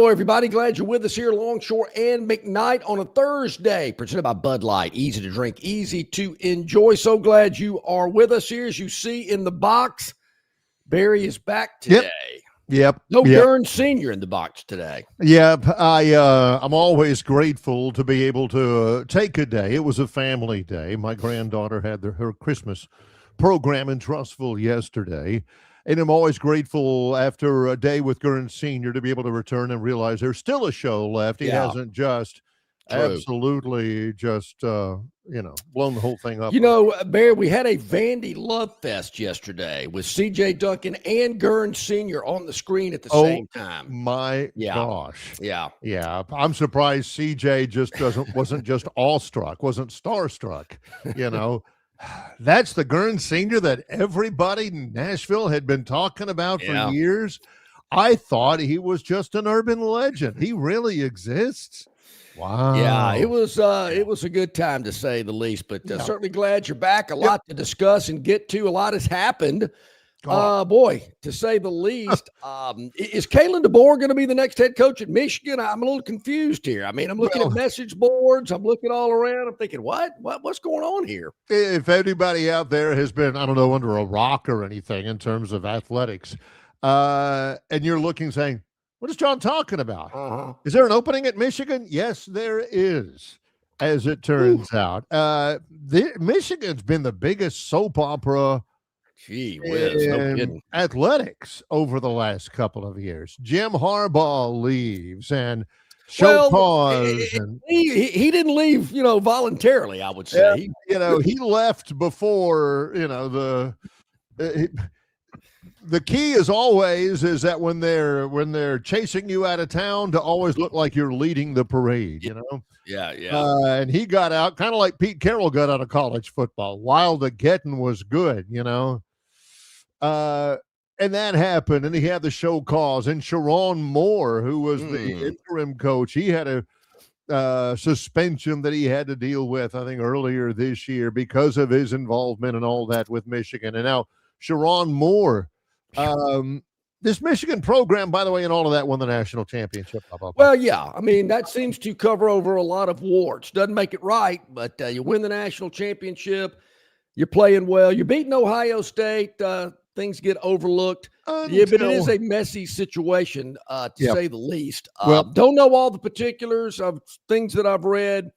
Hello, everybody. Glad you're with us here, Longshore and McKnight on a Thursday, presented by Bud Light. Easy to drink, easy to enjoy. So glad you are with us here. As you see in the box, Barry is back today. Yep. No Gurn Senior in the box today. Yep. I'm always grateful to be able to take a day. It was a family day. My granddaughter had her Christmas program in Trustville yesterday. And I'm always grateful after a day with Gurn Senior to be able to return and realize there's still a show left. He hasn't just absolutely just, blown the whole thing up. You know, Barry, we had a Vandy Love Fest yesterday with C.J. Duncan and Gurn Senior on the screen at the same time. My gosh. Yeah. I'm surprised C.J. just wasn't just awestruck, wasn't starstruck, That's the Gurn Senior that everybody in Nashville had been talking about for years. I thought he was just an urban legend. He really exists. Wow. Yeah, it was a good time to say the least, but certainly glad you're back. A lot to discuss and get to. A lot has happened. Boy, to say the least. Is Kalen DeBoer going to be the next head coach at Michigan? I'm a little confused here. I mean, I'm looking at message boards. I'm looking all around. I'm thinking, what's going on here? If anybody out there has been, I don't know, under a rock or anything in terms of athletics, and you're looking saying, what is John talking about? Is there an opening at Michigan? Yes, there is, as it turns out. Michigan's been the biggest soap opera Gee whiz, no kidding. Athletics over the last couple of years. Jim Harbaugh leaves and show cause. He didn't leave, voluntarily, I would say. He left before, the key is always is that when they're chasing you out of town to always look like you're leading the parade, Yeah. And he got out kind of like Pete Carroll got out of college football while the getting was good, and that happened, and he had the show cause. And Sharon Moore, who was the interim coach, he had a suspension that he had to deal with, I think, earlier this year because of his involvement and all that with Michigan. And now Sharon Moore, this Michigan program, by the way, and all of that won the national championship. Well, yeah. I mean, that seems to cover over a lot of warts. Doesn't make it right, but you win the national championship. You're playing well. You're beating Ohio State. Things get overlooked. But it is a messy situation, to say the least. Don't know all the particulars of things that I've read.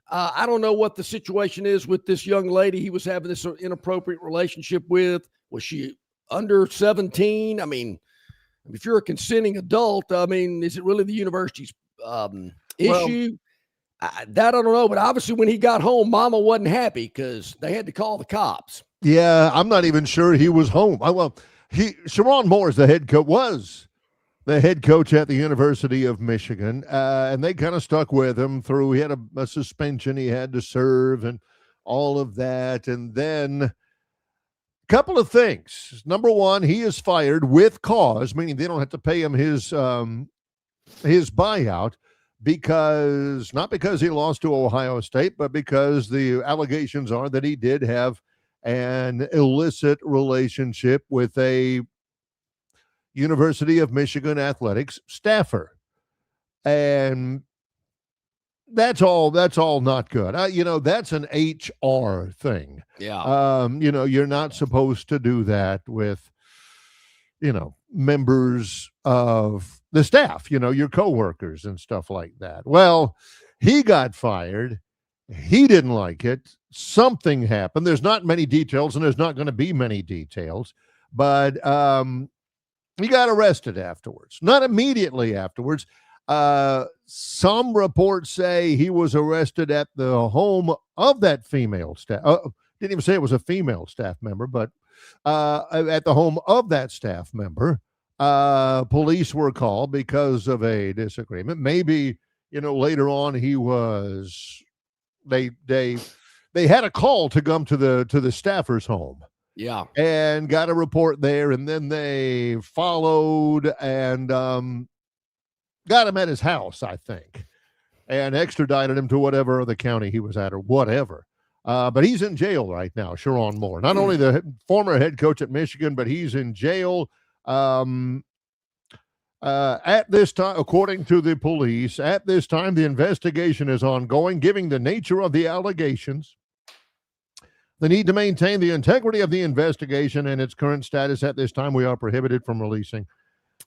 I don't know what the situation is with this young lady he was having this inappropriate relationship with. Was she under 17? I mean, if you're a consenting adult, is it really the university's issue? That I don't know. But obviously when he got home, Mama wasn't happy because they had to call the cops. Yeah, I'm not even sure he was home. Sharon Moore was the head coach at the University of Michigan, and they kind of stuck with him through. He had a suspension he had to serve and all of that. And then a couple of things. Number one, he is fired with cause, meaning they don't have to pay him his buyout not because he lost to Ohio State, but because the allegations are that he did have an illicit relationship with a University of Michigan athletics staffer. And that's all not good. That's an HR thing. Yeah. You're not supposed to do that with, members of the staff, your coworkers and stuff like that. Well, he got fired. He didn't like it. Something happened. There's not many details, and there's not going to be many details, but he got arrested afterwards. Not immediately afterwards. Some reports say he was arrested at the home of that female staff. Didn't even say it was a female staff member, but at the home of that staff member. Police were called because of a disagreement. Maybe, later on he was... They had a call to come to the staffer's home. Yeah. And got a report there, and then they followed and got him at his house, I think, and extradited him to whatever the county he was at or whatever. But he's in jail right now, Sharon Moore. Not only the former head coach at Michigan, but he's in jail. At this time, according to the police, at this time, the investigation is ongoing, giving the nature of the allegations, the need to maintain the integrity of the investigation and its current status. At this time, we are prohibited from releasing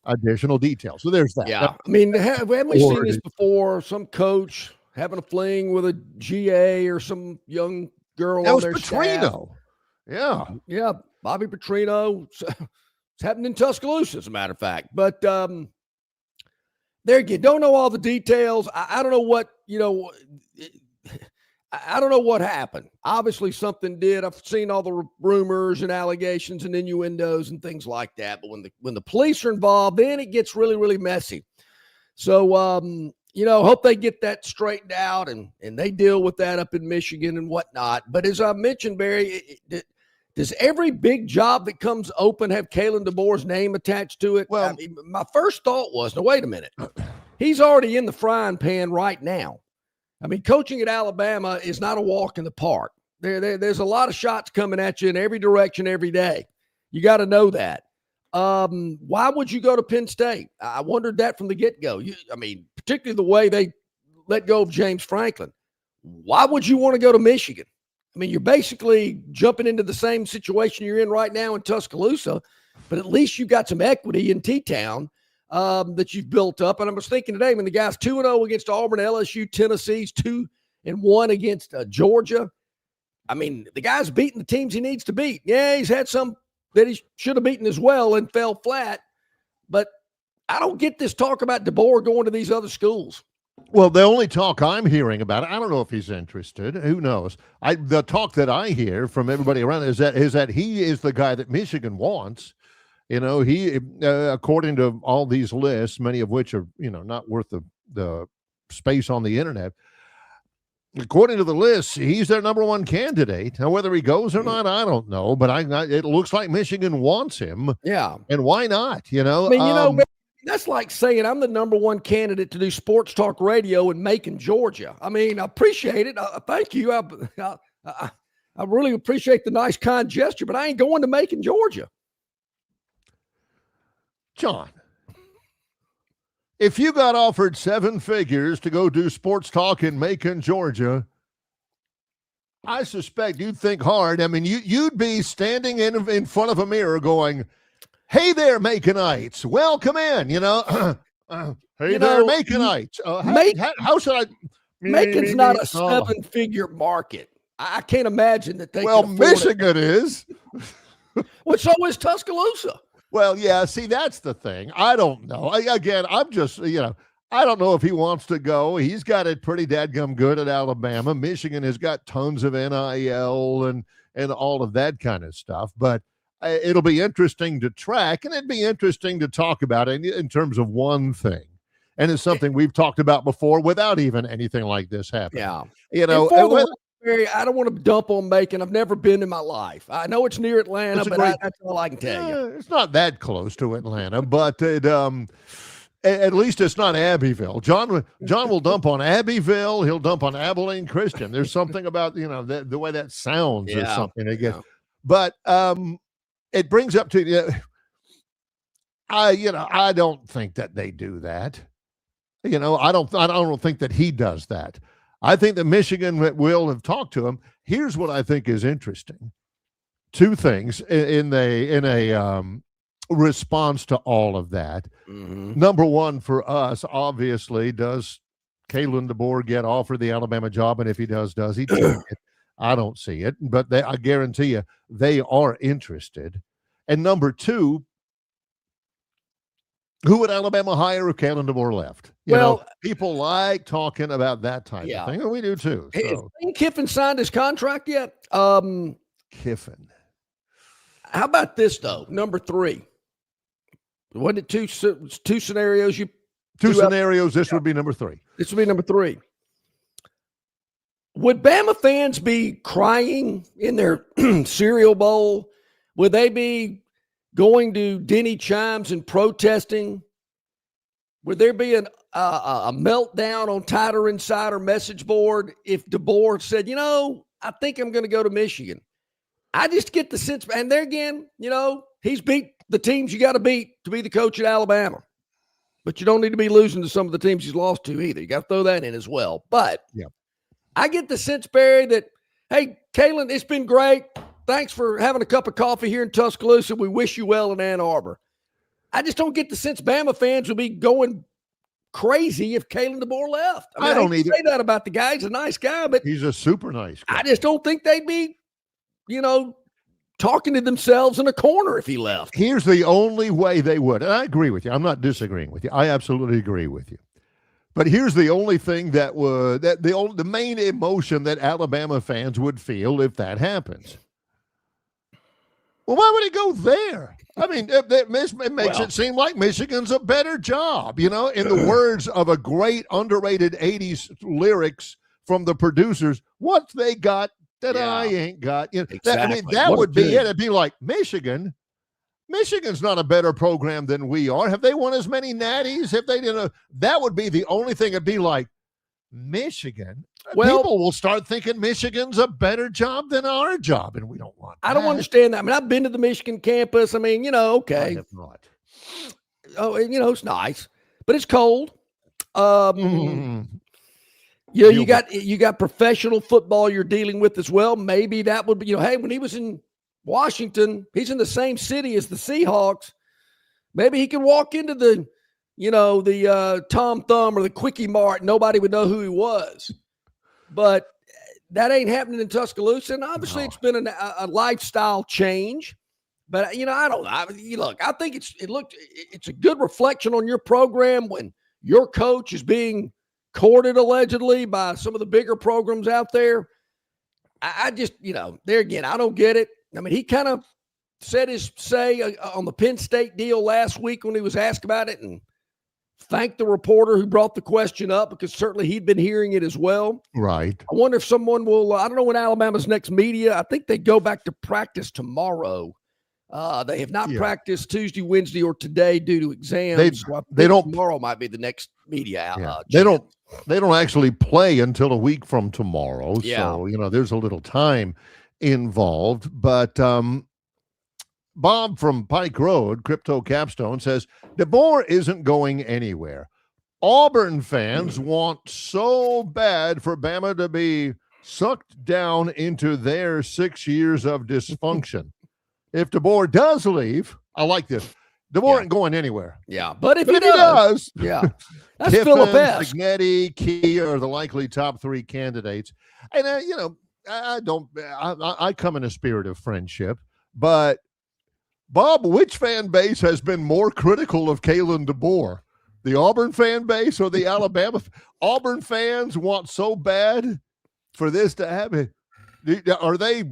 additional details. So there's that. Yeah. I mean, haven't we seen this before? Some coach having a fling with a GA or some young girl on their Petrino. staff. Yeah. Yeah. Bobby Petrino. It's happened in Tuscaloosa, as a matter of fact. But there again, don't know all the details. I don't know what, I don't know what happened. Obviously, something did. I've seen all the rumors and allegations and innuendos and things like that. But when the police are involved, then it gets really, really messy. So, hope they get that straightened out and they deal with that up in Michigan and whatnot. But as I mentioned, Barry, does every big job that comes open have Kalen DeBoer's name attached to it? Well, I mean, my first thought was, no, wait a minute. He's already in the frying pan right now. I mean, coaching at Alabama is not a walk in the park. There's a lot of shots coming at you in every direction every day. You got to know that. Why would you go to Penn State? I wondered that from the get-go. Particularly the way they let go of James Franklin. Why would you want to go to Michigan? I mean, you're basically jumping into the same situation you're in right now in Tuscaloosa, but at least you've got some equity in T-Town that you've built up. And I was thinking today, when the guy's 2-0 against Auburn, LSU, Tennessee's 2-1 against Georgia. I mean, the guy's beating the teams he needs to beat. Yeah, he's had some that he should have beaten as well and fell flat. But I don't get this talk about DeBoer going to these other schools. Well, the only talk I'm hearing about it, I don't know if he's interested. Who knows? The talk that I hear from everybody around is that he is the guy that Michigan wants. He, according to all these lists, many of which are, not worth the space on the internet. According to the list, he's their number one candidate. Now, whether he goes or not, I don't know. But it looks like Michigan wants him. Yeah. And why not? That's like saying I'm the number one candidate to do sports talk radio in Macon, Georgia. I mean, I appreciate it. Thank you. I really appreciate the nice, kind gesture, but I ain't going to Macon, Georgia. John, if you got offered 7 figures to go do sports talk in Macon, Georgia, I suspect you'd think hard. I mean, you'd be standing in front of a mirror going, "Hey there, Maconites, welcome in." Hey there, Maconites. How should I? Macon's not a 7-figure market. I can't imagine that they. Well, Michigan is. Well, so is Tuscaloosa. Well, yeah. See, that's the thing. I don't know. I'm just, I don't know if he wants to go. He's got it pretty dadgum good at Alabama. Michigan has got tons of NIL and all of that kind of stuff. But it'll be interesting to track, and it'd be interesting to talk about it in terms of one thing. And it's something we've talked about before without even anything like this happening. Yeah. I don't want to dump on Macon. I've never been in my life. I know it's near Atlanta, but that's all I can tell you. It's not that close to Atlanta, but at least it's not Abbeville. John will dump on Abbeville. He'll dump on Abilene Christian. There's something about, the way that sounds or something again. Yeah. But it brings up to, I don't think that they do that. I don't think that he does that. I think that Michigan will have talked to him. Here's what I think is interesting. 2 things in a response to all of that. Mm-hmm. Number one, for us, obviously, does Kalen DeBoer get offered the Alabama job? And if he does he take it? I don't see it. But I guarantee you, they are interested. And number 2, who would Alabama hire if Kalen DeBoer left? People like talking about that type of thing, and we do too. So. Has Lane Kiffin signed his contract yet? Kiffin. How about this though? Number 3. Wasn't it two scenarios? Two scenarios. This would be number 3. This would be number 3. Would Bama fans be crying in their cereal bowl? Would they be going to Denny Chimes and protesting? Would there be a meltdown on Tighter Insider message board if DeBoer said, I think I'm going to go to Michigan? I just get the sense, and there again, he's beat the teams you got to beat to be the coach at Alabama. but you don't need to be losing to some of the teams he's lost to either. You got to throw that in as well. But I get the sense, Barry, that, hey, Kalen, it's been great. Thanks for having a cup of coffee here in Tuscaloosa. We wish you well in Ann Arbor. I just don't get the sense Bama fans will be going crazy if Kalen DeBoer left. I don't either. Say that about the guy. He's a nice guy, but he's a super nice guy. I just don't think they'd be, talking to themselves in a corner if he left. Here's the only way they would. And I agree with you. I'm not disagreeing with you. I absolutely agree with you. But here's the only thing the main emotion that Alabama fans would feel if that happens. Well, why would he go there? I mean, it makes it seem like Michigan's a better job, in the words of a great underrated 80s lyrics from the producers, what they got that I ain't got. Exactly. That would be it. It'd be like, Michigan's not a better program than we are. Have they won as many natties? If they didn't, that would be the only thing. It'd be like, Michigan. Well, people will start thinking Michigan's a better job than our job, and we don't want that. I don't understand that. I mean, I've been to the Michigan campus. I mean, okay. I have not. Oh, it's nice, but it's cold. You got professional football you're dealing with as well. Maybe that would be, hey, when he was in Washington, he's in the same city as the Seahawks. Maybe he could walk into the Tom Thumb or the Quickie Mart. Nobody would know who he was. But that ain't happening in Tuscaloosa. And obviously it's been a lifestyle change. But, I don't know. Look, I think it's a good reflection on your program when your coach is being courted allegedly by some of the bigger programs out there. I just, there again, I don't get it. I mean, he kind of said his say on the Penn State deal last week when he was asked about it and thanked the reporter who brought the question up because certainly he'd been hearing it as well. Right. I wonder if someone will, I don't know when Alabama's next media. I think they go back to practice tomorrow. They have not practiced Tuesday, Wednesday, or today due to exams. They don't. Tomorrow might be the next media. They don't actually play until a week from tomorrow. Yeah. So, there's a little time involved. But Bob from Pike Road, Crypto Capstone, says, DeBoer isn't going anywhere. Auburn fans want so bad for Bama to be sucked down into their 6 years of dysfunction. If DeBoer does leave, I like this. DeBoer ain't going anywhere. Yeah, but if he does, that's Kiffin, Philip S. Signetti, Key are the likely top three candidates. And I come in a spirit of friendship, but Bob, which fan base has been more critical of Kalen DeBoer? The Auburn fan base or the Alabama? Auburn fans want so bad for this to happen. Are they?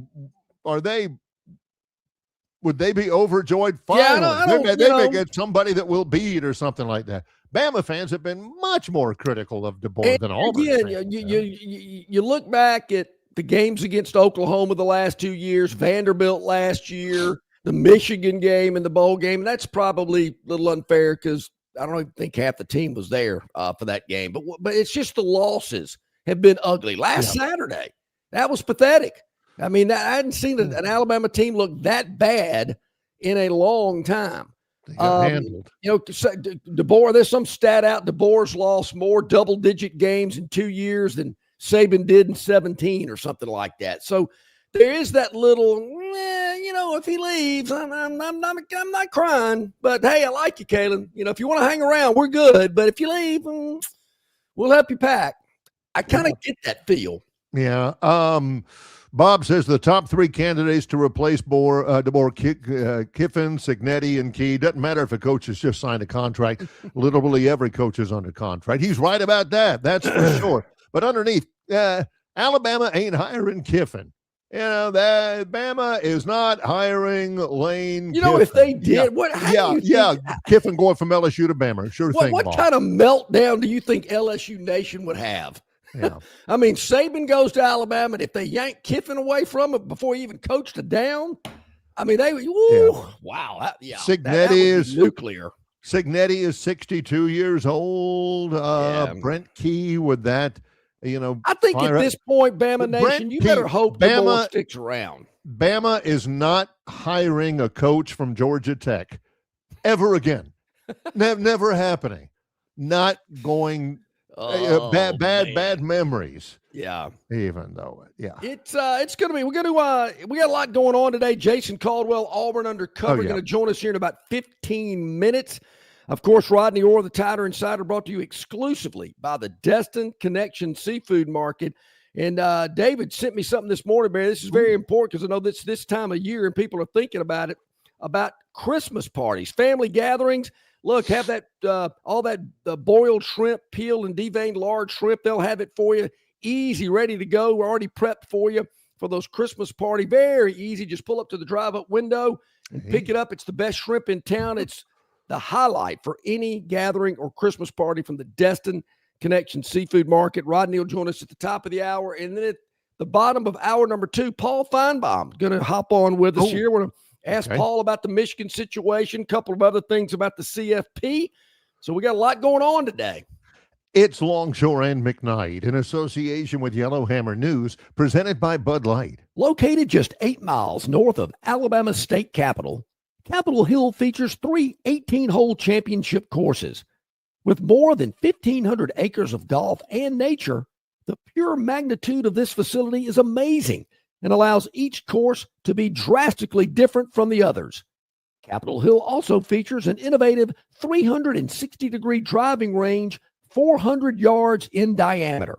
Would they be overjoyed? Finally, they may get somebody that will beat or something like that. Bama fans have been much more critical of DeBoer than Auburn fans. You look back at the games against Oklahoma the last 2 years, Vanderbilt last year, the Michigan game and the bowl game. And that's probably a little unfair because I don't even think half the team was there for that game. But it's just the losses have been ugly. Last Saturday, that was pathetic. I mean, I hadn't seen an Alabama team look that bad in a long time. They got handled. DeBoer, there's some stat out. DeBoer's lost more double-digit games in 2 years than Saban did in 17 or something like that. So there is that little, if he leaves, I'm not crying. But, hey, I like you, Kalen. If you want to hang around, we're good. But if you leave, we'll help you pack. I kind of get that feel. Yeah. Bob says the top three candidates to replace DeBoer, Kiffin, Signetti, and Key. Doesn't matter if a coach has just signed a contract. Literally every coach is under contract. He's right about that. That's for sure. But underneath, Alabama ain't hiring Kiffin. That Bama is not hiring Lane Kiffin. If they did, Kiffin going from LSU to Bama. Sure thing, What Bob. kind of meltdown do you think LSU Nation would have? Yeah. I mean, Saban goes to Alabama, and if they yank Kiffin away from it before he even coached it down, I mean, wow. Signetti is nuclear. Signetti is 62 years old. Brent Key with that, I think at this point, Bama Nation, you better hope Bama sticks around. Bama is not hiring a coach from Georgia Tech ever again. Never happening. not going Oh, man. bad memories. Yeah. Even though, yeah. It's going to be, we got a lot going on today. Jason Caldwell, Auburn Undercover, going to join us here in about 15 minutes. Of course, Rodney Orr, the Tider Insider, brought to you exclusively by the Destin Connection Seafood Market. And David sent me something this morning, Barry. This is very important because I know this time of year and people are thinking about it, about Christmas parties, family gatherings. Look, have that all that boiled shrimp, peeled and deveined large shrimp. They'll have it for you. Easy, ready to go. We're already prepped for you for those Christmas party. Very easy. Just pull up to the drive-up window and pick it up. It's the best shrimp in town. It's the highlight for any gathering or Christmas party from the Destin Connection Seafood Market. Rodney will join us at the top of the hour. And then at the bottom of hour number 2, Paul Feinbaum going to hop on with us here. We're going to ask Paul about the Michigan situation, a couple of other things about the CFP. So we got a lot going on today. It's Longshore and McKnight in association with Yellowhammer News, presented by Bud Light. Located just 8 miles north of Alabama's state capital, Capitol Hill features 3 18-hole championship courses. With more than 1,500 acres of golf and nature, the pure magnitude of this facility is amazing and allows each course to be drastically different from the others. Capitol Hill also features an innovative 360-degree driving range 400 yards in diameter.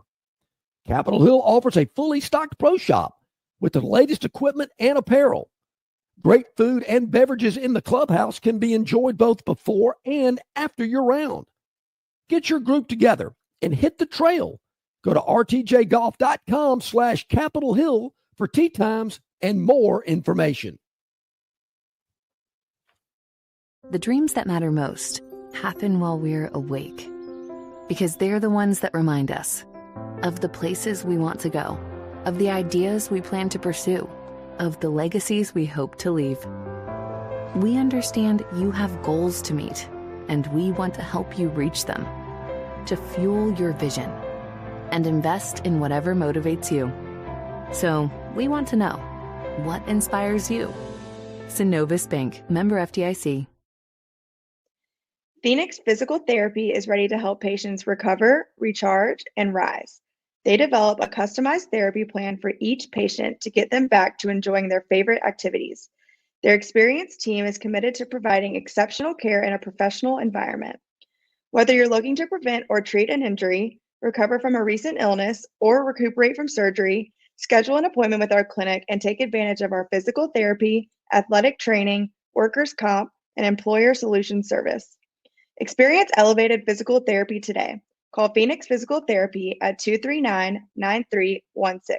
Capitol Hill offers a fully stocked pro shop with the latest equipment and apparel. Great food and beverages in the clubhouse can be enjoyed both before and after your round. Get your group together and hit the trail. Go to rtjgolf.com/Capitol Hill for tee times and more information. The dreams that matter most happen while we're awake, because they're the ones that remind us of the places we want to go, of the ideas we plan to pursue, of the legacies we hope to leave. We understand you have goals to meet, and we want to help you reach them, to fuel your vision and invest in whatever motivates you. So we want to know, what inspires you? Synovus Bank, member FDIC. Phoenix Physical Therapy is ready to help patients recover, recharge, and rise. They develop a customized therapy plan for each patient to get them back to enjoying their favorite activities. Their experienced team is committed to providing exceptional care in a professional environment. Whether you're looking to prevent or treat an injury, recover from a recent illness, or recuperate from surgery, schedule an appointment with our clinic and take advantage of our physical therapy, athletic training, workers' comp, and employer solutions service. Experience elevated physical therapy today. Call Phoenix Physical Therapy at 239-9316.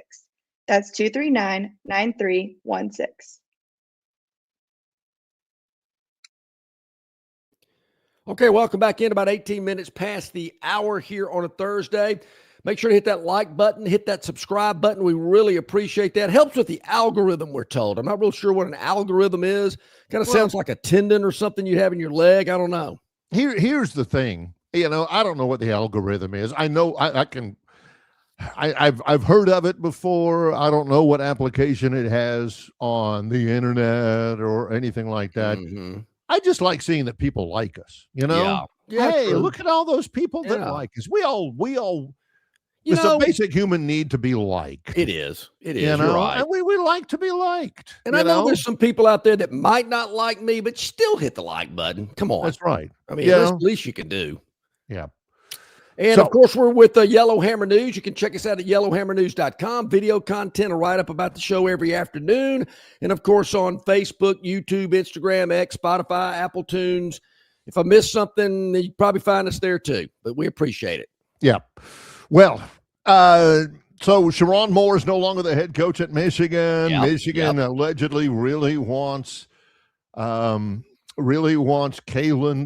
That's 239-9316. Okay, welcome back in. About 18 minutes past the hour here on a Thursday. Make sure to hit that like button, hit that subscribe button. We really appreciate that. Helps with the algorithm, we're told. I'm not real sure what an algorithm is. Kind of sounds like a tendon or something you have in your leg. I don't know. Here's the thing. I don't know what the algorithm is. I know I've heard of it before. I don't know what application it has on the internet or anything like that. Mm-hmm. I just like seeing that people like us, Yeah, hey, true. Look at all those people that like us. We all it's a basic human need to be liked. It is. You're right. And we like to be liked. And I know there's some people out there that might not like me, but still hit the like button. Come on. That's right. I mean, that's the least you can do. Yeah. And of course, we're with Yellowhammer News. You can check us out at yellowhammernews.com. Video content, a write-up about the show every afternoon. And of course, on Facebook, YouTube, Instagram, X, Spotify, Apple Tunes. If I missed something, you probably find us there too. But we appreciate it. Yeah. Well, so Sharon Moore is no longer the head coach at Michigan. Yep. Michigan allegedly really wants Kalen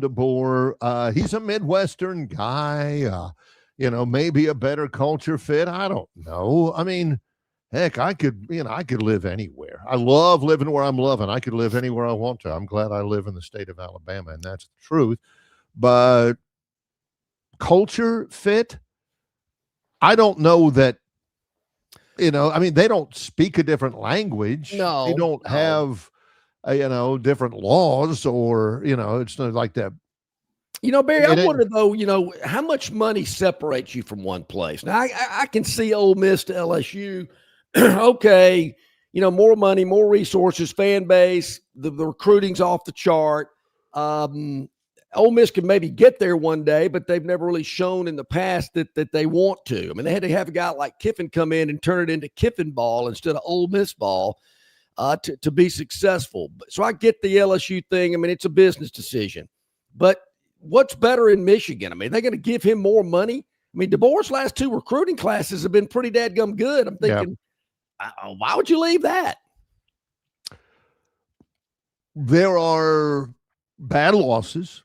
DeBoer. He's a Midwestern guy, maybe a better culture fit. I don't know. I mean, heck, I could live anywhere. I love living where I'm loving. I could live anywhere I want to. I'm glad I live in the state of Alabama, and that's the truth. But culture fit, I don't know that, they don't speak a different language. No. They don't have different laws, or it's not like that. Barry, I And wonder though, how much money separates you from one place? Now, I can see Ole Miss to LSU. Okay, more money, more resources, fan base, the recruiting's off the chart. Ole Miss can maybe get there one day, but they've never really shown in the past that they want to. I mean, they had to have a guy like Kiffin come in and turn it into Kiffin ball instead of Ole Miss ball to be successful. So I get the LSU thing. I mean, it's a business decision. But what's better in Michigan? I mean, they're going to give him more money. I mean, DeBoer's last 2 recruiting classes have been pretty dadgum good. I'm thinking, why would you leave that? There are bad losses.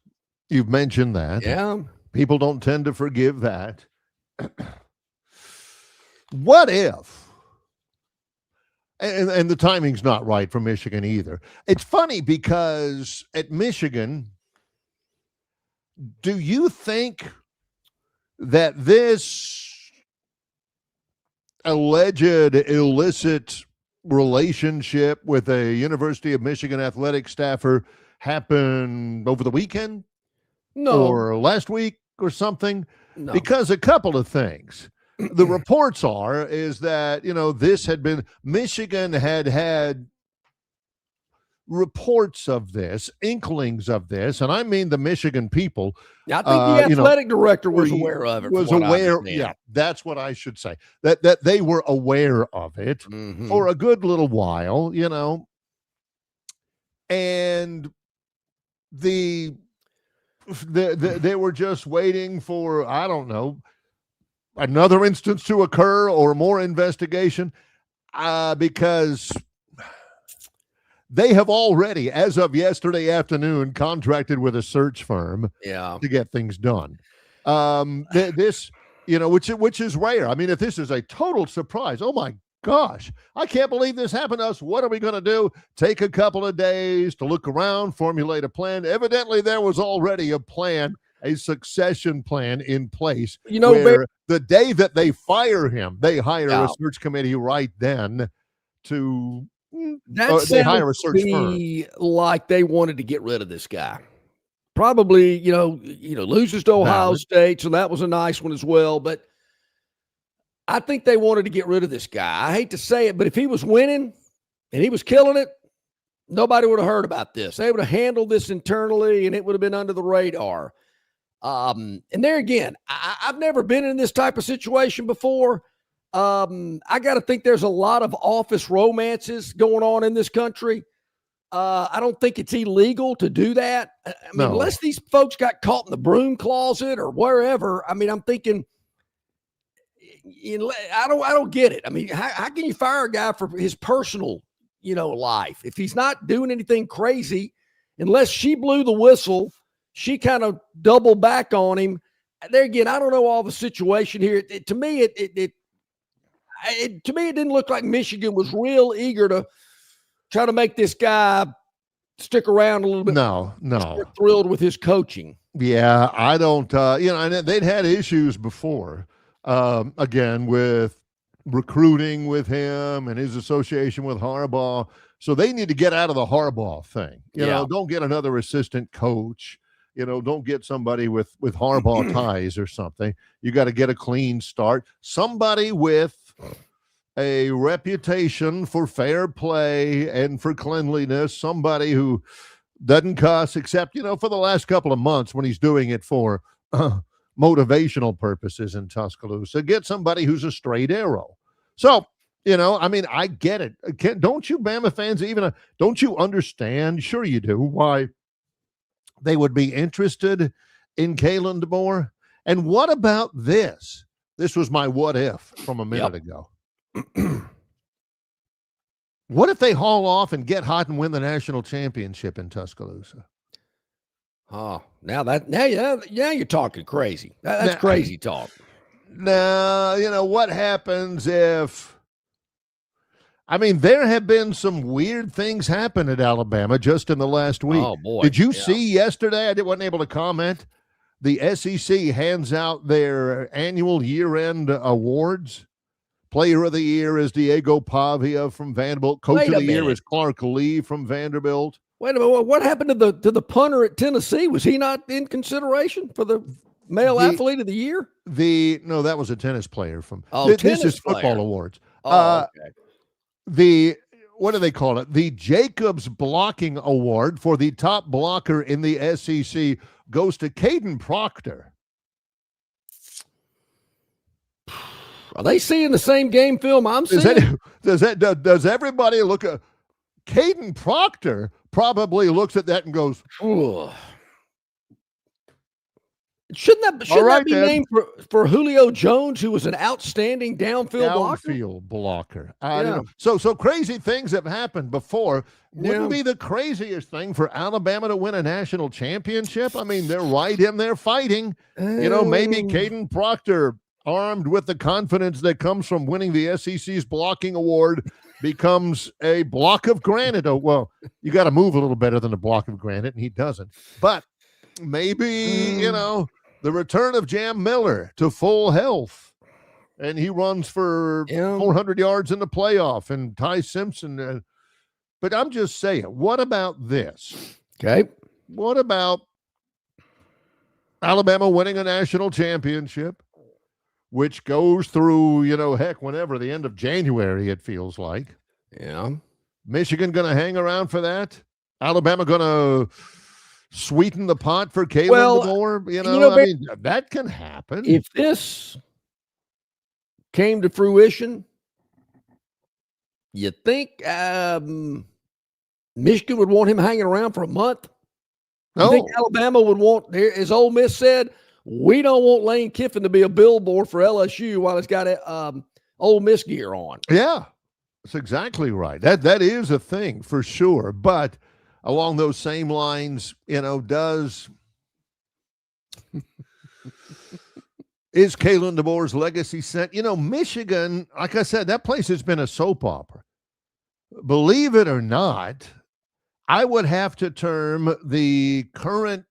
You've mentioned that. Yeah. People don't tend to forgive that. What if, and the timing's not right for Michigan either. It's funny because at Michigan, do you think that this alleged illicit relationship with a University of Michigan athletic staffer happened over the weekend? No. Or last week or something? No. Because a couple of things. The reports is that, this had been, Michigan had reports of this, inklings of this, and I mean the Michigan people. I think the athletic director was aware of it. Was aware, yeah, that's what I should say. That they were aware of it for a good little while, and they were just waiting for, I don't know, another instance to occur or more investigation, because they have already, as of yesterday afternoon, contracted with a search firm to get things done. This, which is rare. I mean, if this is a total surprise, oh my gosh, I can't believe this happened to us. What are we going to do? Take a couple of days to look around, formulate a plan. Evidently, there was already a plan, a succession plan in place. Where the day that they fire him, they hire a search committee right then to they hire a search firm. Like they wanted to get rid of this guy. Probably, loses to Ohio State, so that was a nice one as well. But I think they wanted to get rid of this guy. I hate to say it, but if he was winning and he was killing it, nobody would have heard about this. They would have handled this internally, and it would have been under the radar. And there again, I've never been in this type of situation before. I got to think there's a lot of office romances going on in this country. I don't think it's illegal to do that. I mean, unless these folks got caught in the broom closet or wherever. I mean, I'm thinking, I don't get it. I mean, how can you fire a guy for his personal, life if he's not doing anything crazy? Unless she blew the whistle, she kind of doubled back on him. There again, I don't know all the situation here. To me, it didn't look like Michigan was real eager to try to make this guy stick around a little bit. No. Thrilled with his coaching. Yeah, I don't. And they'd had issues before. Again, with recruiting with him and his association with Harbaugh. So they need to get out of the Harbaugh thing. Don't get another assistant coach. Don't get somebody with Harbaugh ties or something. You got to get a clean start. Somebody with a reputation for fair play and for cleanliness. Somebody who doesn't cuss, except, for the last couple of months when he's doing it for motivational purposes in Tuscaloosa. Get somebody who's a straight arrow. So, I get it. Don't you Bama fans don't you understand? Sure you do. Why they would be interested in Kalen DeBoer. And what about this? This was my what if from a minute ago. What if they haul off and get hot and win the national championship in Tuscaloosa? Oh, now you're talking crazy. That's crazy talk. Now, what happens if, there have been some weird things happen at Alabama just in the last week. Oh, boy. Did you see yesterday? I wasn't able to comment. The SEC hands out their annual year-end awards. Player of the year is Diego Pavia from Vanderbilt. Coach of the year is Clark Lee from Vanderbilt. Wait a minute. What happened to the punter at Tennessee? Was he not in consideration for the male athlete of the year? No, that was a tennis player from. This is tennis football player. awards. Okay. What do they call it? The Jacobs Blocking Award for the top blocker in the SEC goes to Caden Proctor. Are they seeing the same game film I'm seeing? Does everybody look at Caden Proctor? Probably looks at that and goes, Ooh. Shouldn't that be named for Julio Jones, who was an outstanding downfield blocker? Yeah. So crazy things have happened before. Wouldn't be the craziest thing for Alabama to win a national championship? I mean, they're right in there fighting. Maybe Caden Proctor, armed with the confidence that comes from winning the SEC's blocking award, becomes a block of granite. Oh, well, you got to move a little better than a block of granite, and he doesn't. But maybe, the return of Jam Miller to full health, and he runs for 400 yards in the playoff, and Ty Simpson. But I'm just saying, what about this? Okay. What about Alabama winning a national championship, which goes through, whenever, the end of January, it feels like. Yeah. Michigan going to hang around for that? Alabama going to sweeten the pot for Kalen DeBoer? That can happen. If this came to fruition, you think Michigan would want him hanging around for a month? No. You think Alabama would want, as Ole Miss said, we don't want Lane Kiffin to be a billboard for LSU while he's got Ole Miss gear on. Yeah, that's exactly right. That is a thing for sure. But along those same lines, is Kalen DeBoer's legacy set? Michigan, like I said, that place has been a soap opera. Believe it or not, I would have to term the current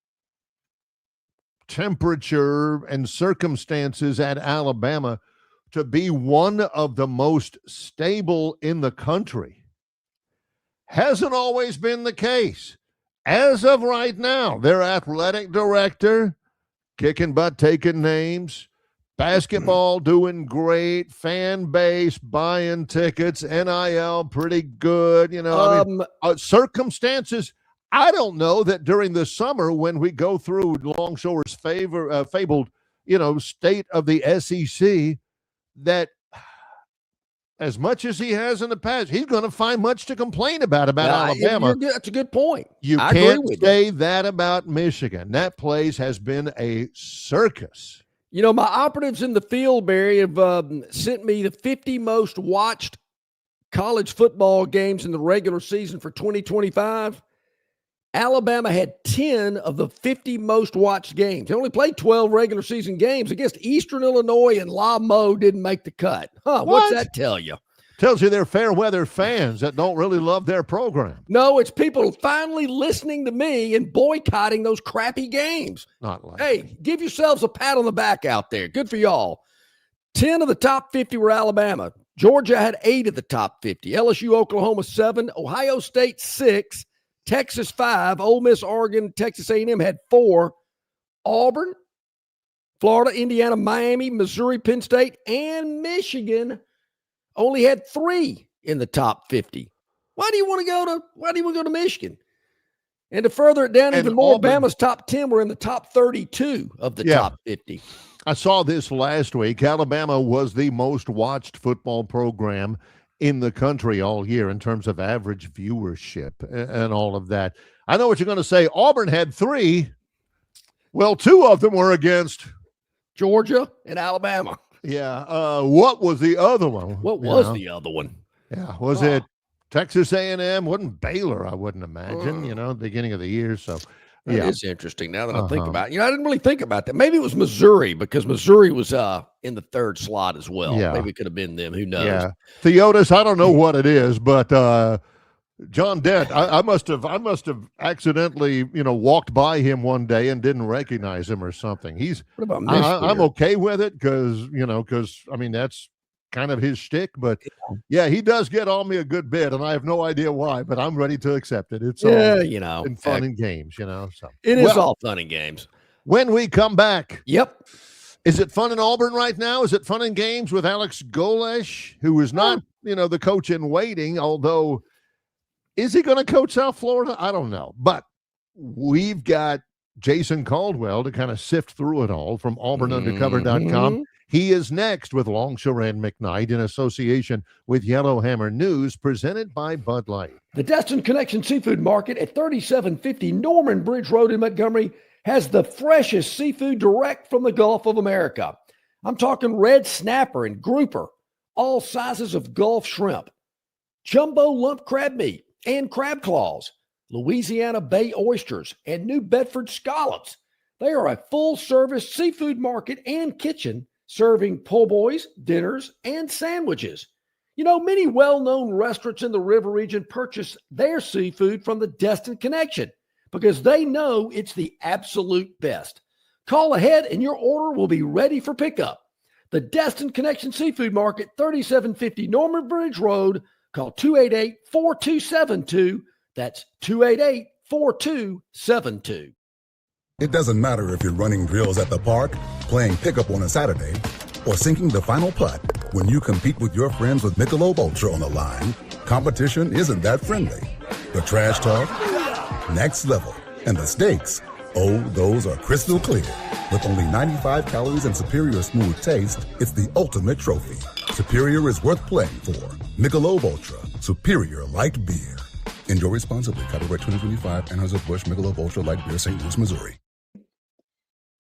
temperature and circumstances at Alabama to be one of the most stable in the country. Hasn't always been the case. As of right now, their athletic director, kicking butt, taking names, basketball doing great, fan base buying tickets, NIL pretty good, circumstances. I don't know that during the summer when we go through Longshore's fabled, state of the SEC, that as much as he has in the past, he's going to find much to complain about Alabama. That's a good point. I can't say that about Michigan. That place has been a circus. My operatives in the field, Barry, have sent me the 50 most watched college football games in the regular season for 2025. Alabama had 10 of the 50 most watched games. They only played 12 regular season games against Eastern Illinois, and La Mo didn't make the cut. What's that tell you? Tells you they're fair weather fans that don't really love their program. No, it's people finally listening to me and boycotting those crappy games. Not like Hey, give yourselves a pat on the back out there. Good for y'all. 10 of the top 50 were Alabama. Georgia had 8 of the top 50. LSU, Oklahoma, 7. Ohio State, 6. Texas, 5. Ole Miss, Oregon, Texas A&M had 4. Auburn, Florida, Indiana, Miami, Missouri, Penn State, and Michigan only had 3 in the top 50. Why do you want to go to Michigan? And to further it down even more, Bama's top 10 were in the top 32 of the top 50. I saw this last week. Alabama was the most watched football program in the country all year in terms of average viewership and all of that. I know what you're going to say. Auburn had 3. Well, 2 of them were against Georgia and Alabama. Yeah. What was the other one? What was the other one? Yeah. Was it Texas A&M? Wasn't Baylor, I wouldn't imagine, beginning of the year. So, That is interesting now that I think about it. I didn't really think about that. Maybe it was Missouri because Missouri was in the 3rd slot as well. Yeah. Maybe it could have been them. Who knows? Yeah. Theotis, I don't know what it is, but John Dent, I must have accidentally, walked by him one day and didn't recognize him or something. What about Michigan? I'm okay with it because that's kind of his shtick, but yeah, he does get on me a good bit, and I have no idea why, but I'm ready to accept it. It's all in fun and games, So it is all fun and games. When we come back, yep. Is it fun in Auburn right now? Is it fun in games with Alex Golesh, who is not, the coach in waiting, although is he going to coach South Florida? I don't know. But we've got Jason Caldwell to kind of sift through it all from auburnundercover.com. He is next with Longshore McKnight in association with Yellowhammer News, presented by Bud Light. The Destin Connection Seafood Market at 3750 Norman Bridge Road in Montgomery has the freshest seafood direct from the Gulf of America. I'm talking red snapper and grouper, all sizes of Gulf shrimp, jumbo lump crab meat and crab claws, Louisiana Bay oysters, and New Bedford scallops. They are a full-service seafood market and kitchen serving po' boys, dinners, and sandwiches. Many well-known restaurants in the river region purchase their seafood from the Destin Connection because they know it's the absolute best. Call ahead and your order will be ready for pickup. The Destin Connection Seafood Market, 3750 Norman Bridge Road. Call 288-4272. That's 288-4272. It doesn't matter if you're running drills at the park, playing pickup on a Saturday, or sinking the final putt. When you compete with your friends with Michelob Ultra on the line, competition isn't that friendly. The trash talk, next level, and the stakes, those are crystal clear. With only 95 calories and superior smooth taste, it's the ultimate trophy. Superior is worth playing for. Michelob Ultra, superior light beer. Enjoy responsibly. Copyright 2025, Anheuser-Busch Michelob Ultra Light Beer, St. Louis, Missouri.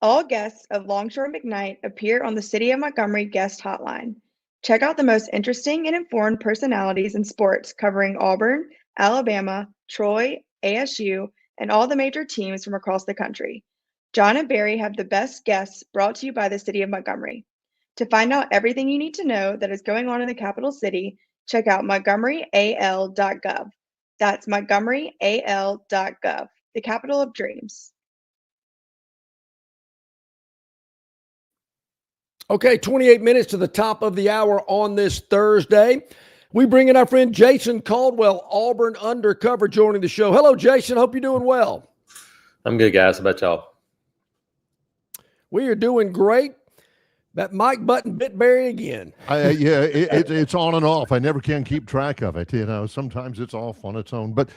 All guests of Longshore McKnight appear on the City of Montgomery guest hotline. Check out the most interesting and informed personalities in sports covering Auburn, Alabama, Troy, ASU, and all the major teams from across the country. John and Barry have the best guests brought to you by the City of Montgomery. To find out everything you need to know that is going on in the capital city, check out montgomeryal.gov. That's montgomeryal.gov, the capital of dreams. Okay, 28 minutes to the top of the hour on this Thursday. We bring in our friend Jason Caldwell, Auburn Undercover, joining the show. Hello, Jason. Hope you're doing well. I'm good, guys. How about y'all? We are doing great. That mic button bit Barry again. It's on and off. I never can keep track of it. Sometimes it's off on its own. But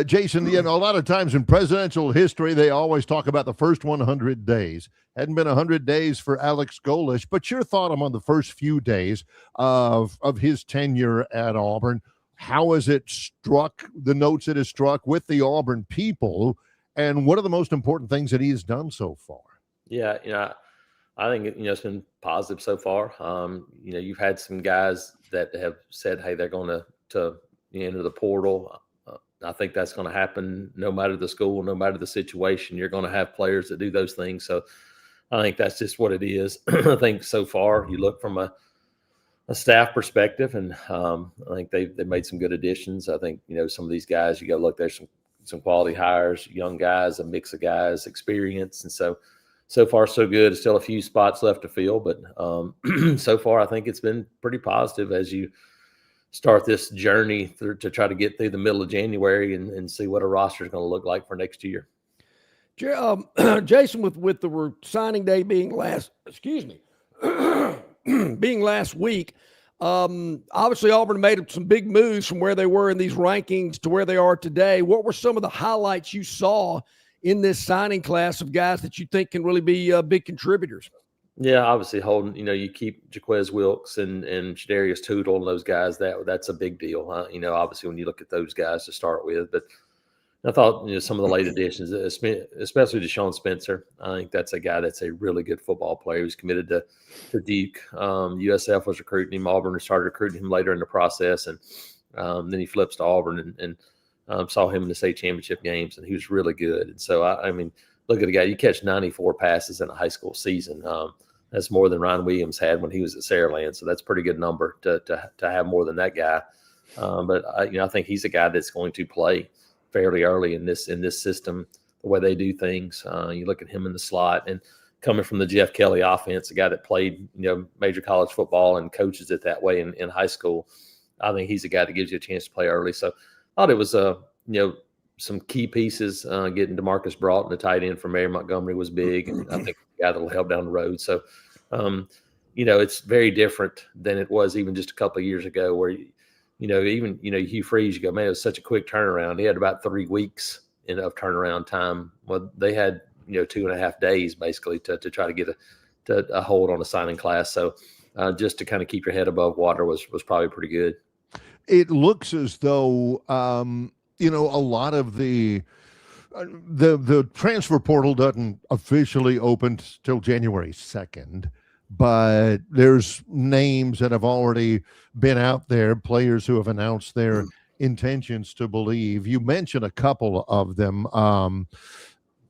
Jason, a lot of times in presidential history, they always talk about the first 100 days. Hadn't been 100 days for Alex Golesh, but your thought on the first few days of his tenure at Auburn. How has it struck, the notes it has struck with the Auburn people, and what are the most important things that he has done so far? Yeah, I think it's been positive so far. You've had some guys that have said, hey, they're going to enter the portal. I think that's going to happen no matter the school, no matter the situation. You're going to have players that do those things. So I think that's just what it is. I think so far you look from a staff perspective, and I think they've made some good additions. I think, some of these guys, you got to look, there's some quality hires, young guys, a mix of guys, experience. And so far, so good. Still a few spots left to fill, but so far, I think it's been pretty positive as you start this journey to try to get through the middle of January and see what a roster is going to look like for next year. Jason, with the signing day being last week, obviously Auburn made some big moves from where they were in these rankings to where they are today. What were some of the highlights you saw in this signing class of guys that you think can really be big contributors? Yeah, obviously holding, you keep Jaquez Wilkes and Shadarius Tootle and those guys, that's a big deal. Obviously when you look at those guys to start with, but I thought, some of the late additions, especially Deshaun Spencer, I think that's a guy that's a really good football player. He was committed to Duke. USF was recruiting him. Auburn started recruiting him later in the process, and then he flips to Auburn and saw him in the state championship games, and he was really good. And so, look at the guy. You catch 94 passes in a high school season. That's more than Ryan Williams had when he was at Saraland. So that's a pretty good number to have more than that guy. But I think he's a guy that's going to play fairly early in this system, the way they do things. You look at him in the slot, and coming from the Jeff Kelly offense, a guy that played, major college football and coaches it that way in high school. I think he's a guy that gives you a chance to play early. So I thought it was, some key pieces. Getting DeMarcus Broughton, the tight end from Mary Montgomery, was big. And I think the guy that will help down the road. So, it's very different than it was even just a couple of years ago where, Hugh Freeze, you go, man, it was such a quick turnaround. He had about 3 weeks of turnaround time. Well, they had, 2.5 days basically to try to get a hold on a signing class. So just to kind of keep your head above water was probably pretty good. It looks as though, a lot of the transfer portal doesn't officially open till January 2nd, but there's names that have already been out there, players who have announced their intentions to believe. You mentioned a couple of them.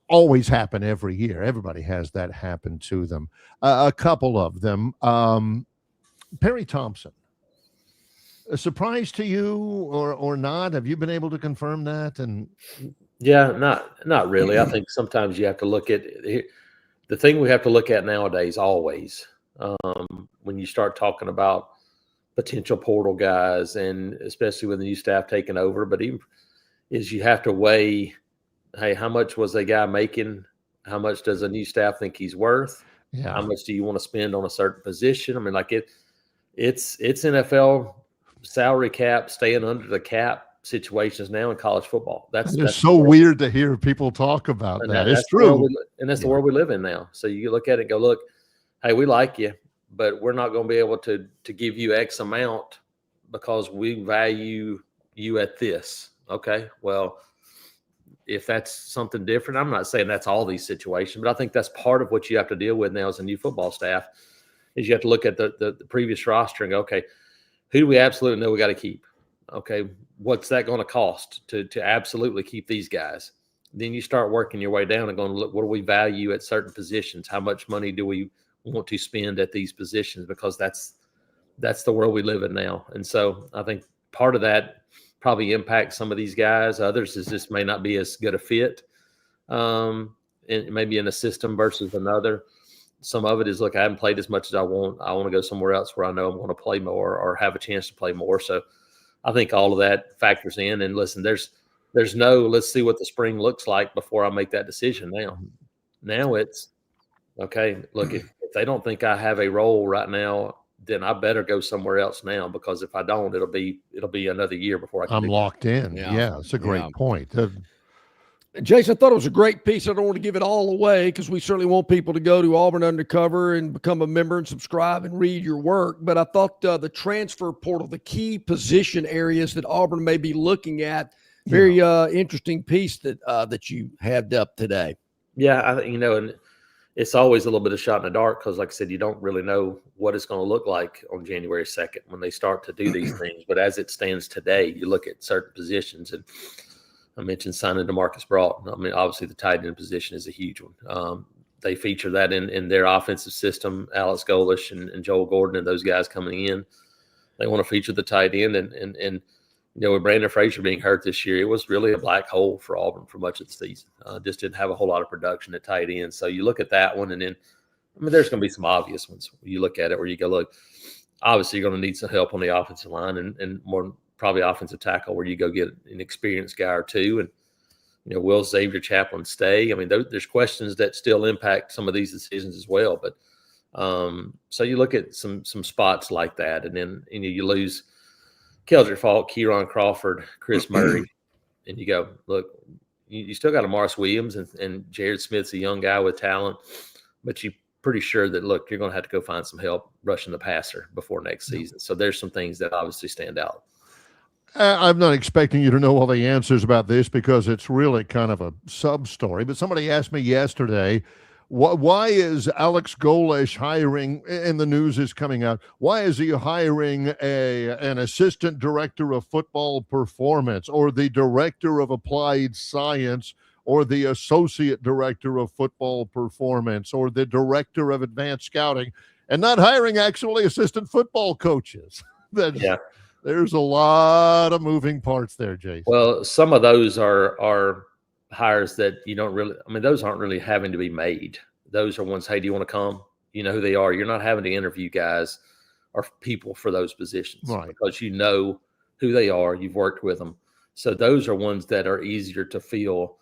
Always happen every year. Everybody has that happen to them. A couple of them. Perry Thompson. A surprise to you or not? Have you been able to confirm that? And yeah, not really. I think sometimes you have to look at the thing we have to look at nowadays always when you start talking about potential portal guys, and especially with the new staff taking over, but even is you have to weigh, hey, how much was a guy making? How much does a new staff think he's worth? Yeah. How much do you want to spend on a certain position? I mean, like it's NFL salary cap, staying under the cap situations now in college football. That's so weird to hear people talk about that. It's true. That's the world we live in now. So you look at it and go, look, hey, we like you, but we're not going to be able to give you X amount because we value you at this. Okay, well, if that's something different, I'm not saying that's all these situations, but I think that's part of what you have to deal with now as a new football staff is you have to look at the previous roster and go, okay, who do we absolutely know we got to keep? Okay, what's that going to cost to absolutely keep these guys? Then you start working your way down and going, look, what do we value at certain positions? How much money do we want to spend at these positions? Because that's the world we live in now. And so I think part of that probably impacts some of these guys. Others is just may not be as good a fit, and maybe in a system versus another. Some of it is, look, I haven't played as much as I want. I want to go somewhere else where I know I'm going to play more or have a chance to play more. So I think all of that factors in. And listen, there's no, let's see what the spring looks like before I make that decision now. Now it's, okay, look, if they don't think I have a role right now, then I better go somewhere else now, because if I don't, it'll be another year before I'm locked in. Yeah, it's a great point. Jason, I thought it was a great piece. I don't want to give it all away because we certainly want people to go to Auburn Undercover and become a member and subscribe and read your work. But I thought the transfer portal, the key position areas that Auburn may be looking at, very interesting piece that you had up today. Yeah, I think, and it's always a little bit of shot in the dark because, like I said, you don't really know what it's going to look like on January 2nd when they start to do these things. But as it stands today, you look at certain positions, and I mentioned signing DeMarcus Broughton. I mean, obviously the tight end position is a huge one. They feature that in their offensive system. Alex Golish and Joel Gordon and those guys coming in, they want to feature the tight end. And with Brandon Frazier being hurt this year, it was really a black hole for Auburn for much of the season. Just didn't have a whole lot of production at tight end. So you look at that one, and then, there's going to be some obvious ones. You look at it where you go, look, obviously you're going to need some help on the offensive line and more probably offensive tackle, where you go get an experienced guy or two. And, will Xavier Chaplin stay? There's questions that still impact some of these decisions as well. But so you look at some spots like that, and then you lose Keldrick Falk, Kieron Crawford, Chris Murray, and you go, look, you still got Amaris Williams and Jared Smith's a young guy with talent, but you're pretty sure that, look, you're going to have to go find some help rushing the passer before next season. So there's some things that obviously stand out. I'm not expecting you to know all the answers about this because it's really kind of a sub-story, but somebody asked me yesterday, why is Alex Golish hiring, and the news is coming out, why is he hiring an assistant director of football performance or the director of applied science or the associate director of football performance or the director of advanced scouting and not hiring actually assistant football coaches? There's a lot of moving parts there, Jason. Well, some of those are hires that you don't really, those aren't really having to be made. those are ones, hey, do you want to come? You know who they are. You're not having to interview guys or people for those positions because you know who they are. You've worked with them. So those are ones that are easier to fill.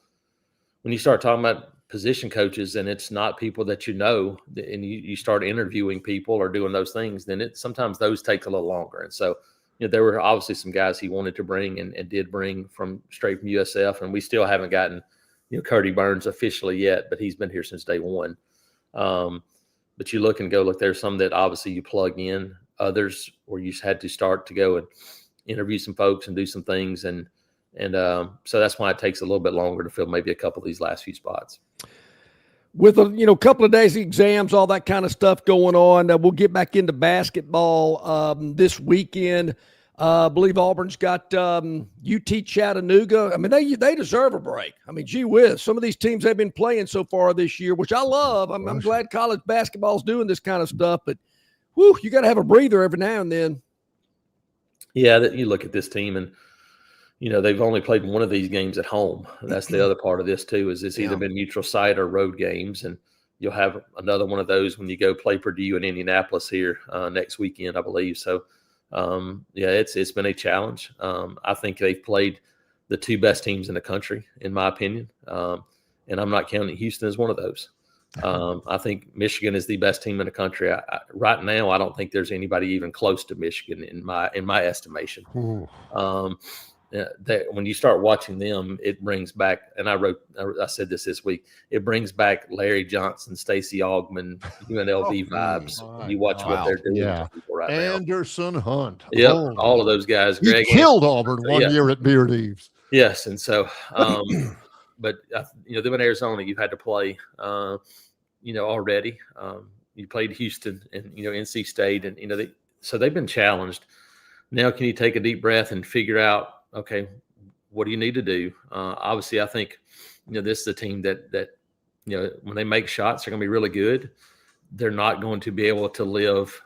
When you start talking about position coaches and it's not people that you know, and you start interviewing people or doing those things, then sometimes those take a little longer. And so, there were obviously some guys he wanted to bring and did bring straight from USF, and we still haven't gotten, Curdy Burns officially yet, but he's been here since day one. But you look and go, look, there's some that obviously you plug in, others where you had to start to go and interview some folks and do some things. And so that's why it takes a little bit longer to fill maybe a couple of these last few spots. With a couple of days of exams, all that kind of stuff going on, we'll get back into basketball this weekend. I believe Auburn's got UT Chattanooga. I mean, they deserve a break. I mean, gee whiz, some of these teams they've been playing so far this year, which I love. I'm glad college basketball's doing this kind of stuff, but whew, you got to have a breather every now and then. Yeah, you look at this team and, they've only played one of these games at home. That's the other part of this too, is it's either been neutral site or road games. And you'll have another one of those when you go play Purdue in Indianapolis here next weekend, I believe. So, it's been a challenge. I think they've played the two best teams in the country, in my opinion. And I'm not counting Houston as one of those. I think Michigan is the best team in the country. Right now, I don't think there's anybody even close to Michigan in my estimation. When you start watching them, it brings back, and I said this week, it brings back Larry Johnson, Stacey Augmon, UNLV vibes. You watch what they're doing right now. Anderson Hunt. Yep, all of those guys. He Greg killed Auburn one year at Beard Eves. Yes, and so, but them in Arizona, you've had to play, already. You played Houston and NC State, and so they've been challenged. Now, can you take a deep breath and figure out, okay, what do you need to do? Obviously, I think, this is a team that when they make shots, they're going to be really good. They're not going to be able to live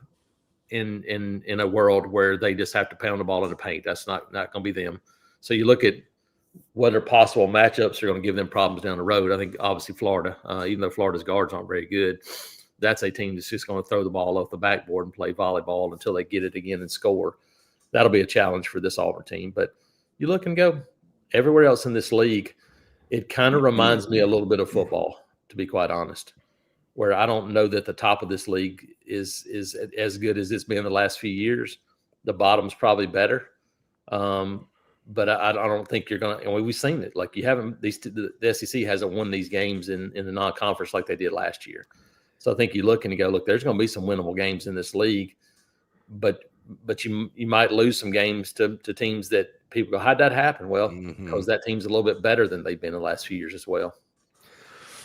in a world where they just have to pound the ball in the paint. That's not going to be them. So you look at what are possible matchups are going to give them problems down the road. I think obviously Florida, even though Florida's guards aren't very good, that's a team that's just going to throw the ball off the backboard and play volleyball until they get it again and score. That'll be a challenge for this Auburn team. But you look and go, everywhere else in this league, it kind of reminds me a little bit of football, to be quite honest, where I don't know that the top of this league is as good as it's been the last few years. The bottom's probably better. But I don't think you're going to – and we've seen it. Like, you haven't – the SEC hasn't won these games in the non-conference like they did last year. So I think you look and you go, look, there's going to be some winnable games in this league, but you might lose some games to teams that people go, how'd that happen? Well, because that team's a little bit better than they've been the last few years as well.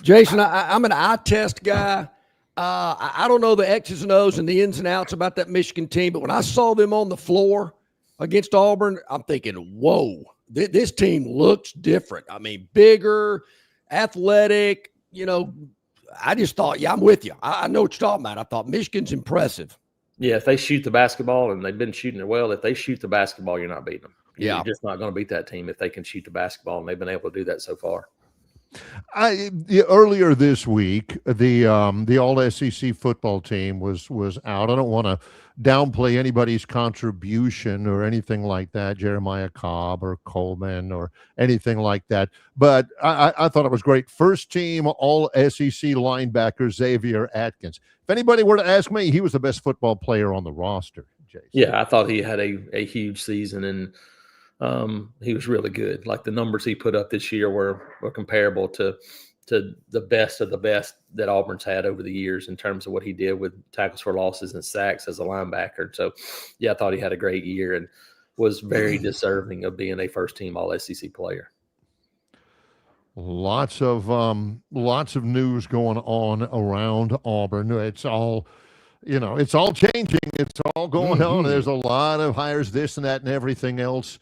Jason, I'm an eye test guy. I don't know the X's and O's and the ins and outs about that Michigan team, but when I saw them on the floor against Auburn, I'm thinking, whoa, this team looks different. I mean, bigger, athletic, I just thought, I'm with you. I know what you're talking about. I thought Michigan's impressive. Yeah, if they shoot the basketball, and they've been shooting it well, if they shoot the basketball, you're not beating them. Yeah. You're just not going to beat that team if they can shoot the basketball, and they've been able to do that so far. Earlier this week, the All-SEC football team was out. I don't want to downplay anybody's contribution or anything like that, Jeremiah Cobb or Coleman or anything like that. But I thought it was great. First team All-SEC linebacker Xavier Atkins. If anybody were to ask me, he was the best football player on the roster, Jason. Yeah, I thought he had a huge season, and he was really good. Like, the numbers he put up this year were comparable to the best of the best that Auburn's had over the years in terms of what he did with tackles for losses and sacks as a linebacker. So, I thought he had a great year and was very deserving of being a first-team All-SEC player. Lots of news going on around Auburn. It's all it's all changing. It's all going on. There's a lot of hires, this and that and everything else.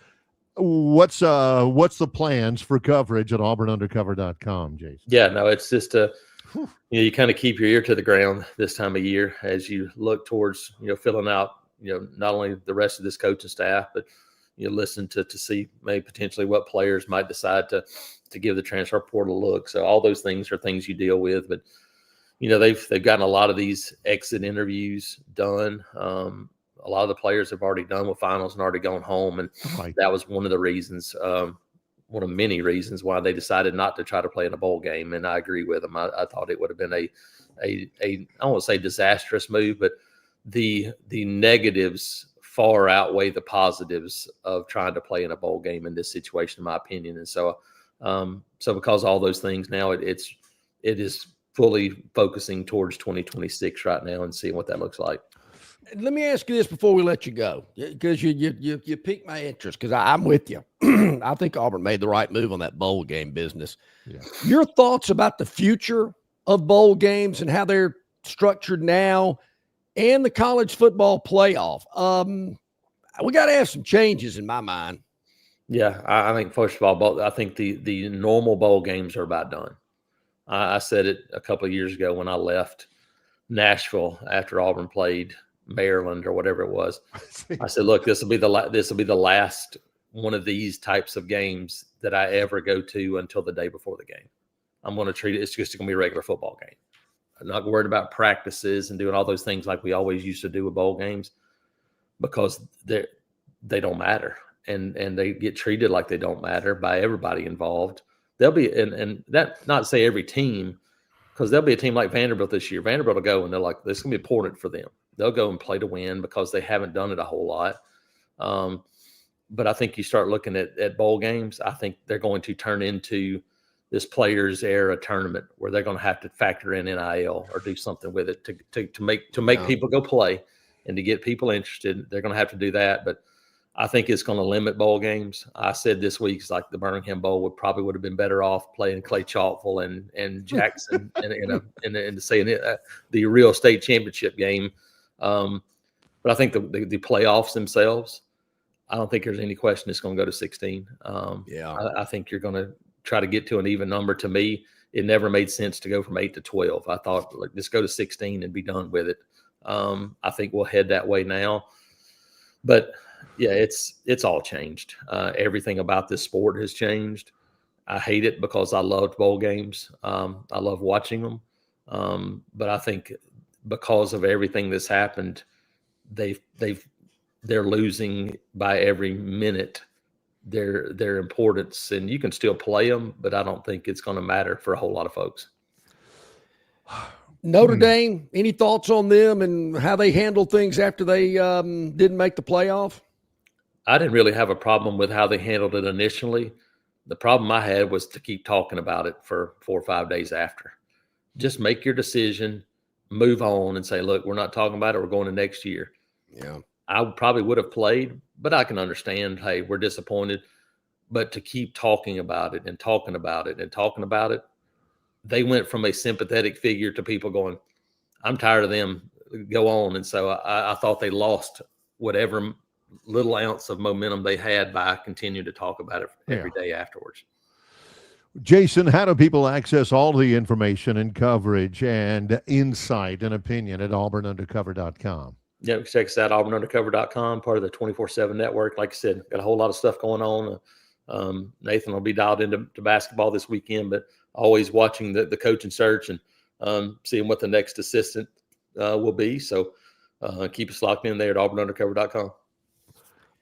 What's the plans for coverage at auburnundercover.com, Jason? Yeah, no, it's just you kind of keep your ear to the ground this time of year as you look towards, filling out, not only the rest of this coaching staff, but listen to see maybe potentially what players might decide to give the transfer portal a look. So all those things are things you deal with, but they've gotten a lot of these exit interviews done. A lot of the players have already done with finals and already gone home. And that was one of the reasons, one of many reasons why they decided not to try to play in a bowl game. And I agree with them. I thought it would have been I don't want to say disastrous move, but the negatives far outweigh the positives of trying to play in a bowl game in this situation, in my opinion. And so because of all those things now, it is fully focusing towards 2026 right now and seeing what that looks like. Let me ask you this before we let you go, because you piqued my interest, because I'm with you. I think Auburn made the right move on that bowl game business. Yeah. Your thoughts about the future of bowl games and how they're structured now and the college football playoff? We got to have some changes in my mind. Yeah, I think, first of all, I think the normal bowl games are about done. I said it a couple of years ago when I left Nashville after Auburn played Maryland or whatever it was. I said, look, this will be the last one of these types of games that I ever go to until the day before the game. I'm going to treat it, it's just going to be a regular football game. I'm not worried about practices and doing all those things like we always used to do with bowl games, because they don't matter, and they get treated like they don't matter by everybody involved. There'll be, and that not to say every team, because there'll be a team like Vanderbilt this year. Vanderbilt will go and they're like, this is going to be important for them. They'll go and play to win because they haven't done it a whole lot. But I think you start looking at bowl games, I think they're going to turn into this players era tournament where they're going to have to factor in NIL or do something with it to make people go play and to get people interested. They're going to have to do that. But I think it's going to limit bowl games. I said this week, it's like the Birmingham Bowl would have been better off playing Clay Chalkville and Jackson and saying the real state championship game. But I think the playoffs themselves, I don't think there's any question it's going to go to 16. I think you're going to try to get to an even number. To me, it never made sense to go from 8 to 12. I thought, like, just go to 16 and be done with it. I think we'll head that way now. But yeah, it's all changed. Everything about this sport has changed. I hate it because I loved bowl games. I love watching them. But I think because of everything that's happened, they're losing by every minute their importance. And you can still play them, but I don't think it's going to matter for a whole lot of folks. Notre Dame, any thoughts on them and how they handled things after they didn't make the playoff? I didn't really have a problem with how they handled it initially. The problem I had was to keep talking about it for 4 or 5 days after. Just make your decision, move on, and say, look, we're not talking about it. We're going to next year. Yeah. I probably would have played, but I can understand, hey, we're disappointed. But to keep talking about it and talking about it and talking about it, they went from a sympathetic figure to people going, I'm tired of them, go on. And so I thought they lost whatever little ounce of momentum they had by continuing to talk about it every day afterwards. Jason, how do people access all the information and coverage and insight and opinion at auburnundercover.com? Yeah, check us out, auburnundercover.com, part of the 24/7 network. Like I said, got a whole lot of stuff going on. Nathan will be dialed into basketball this weekend, but always watching the coaching search and seeing what the next assistant will be. So keep us locked in there at auburnundercover.com.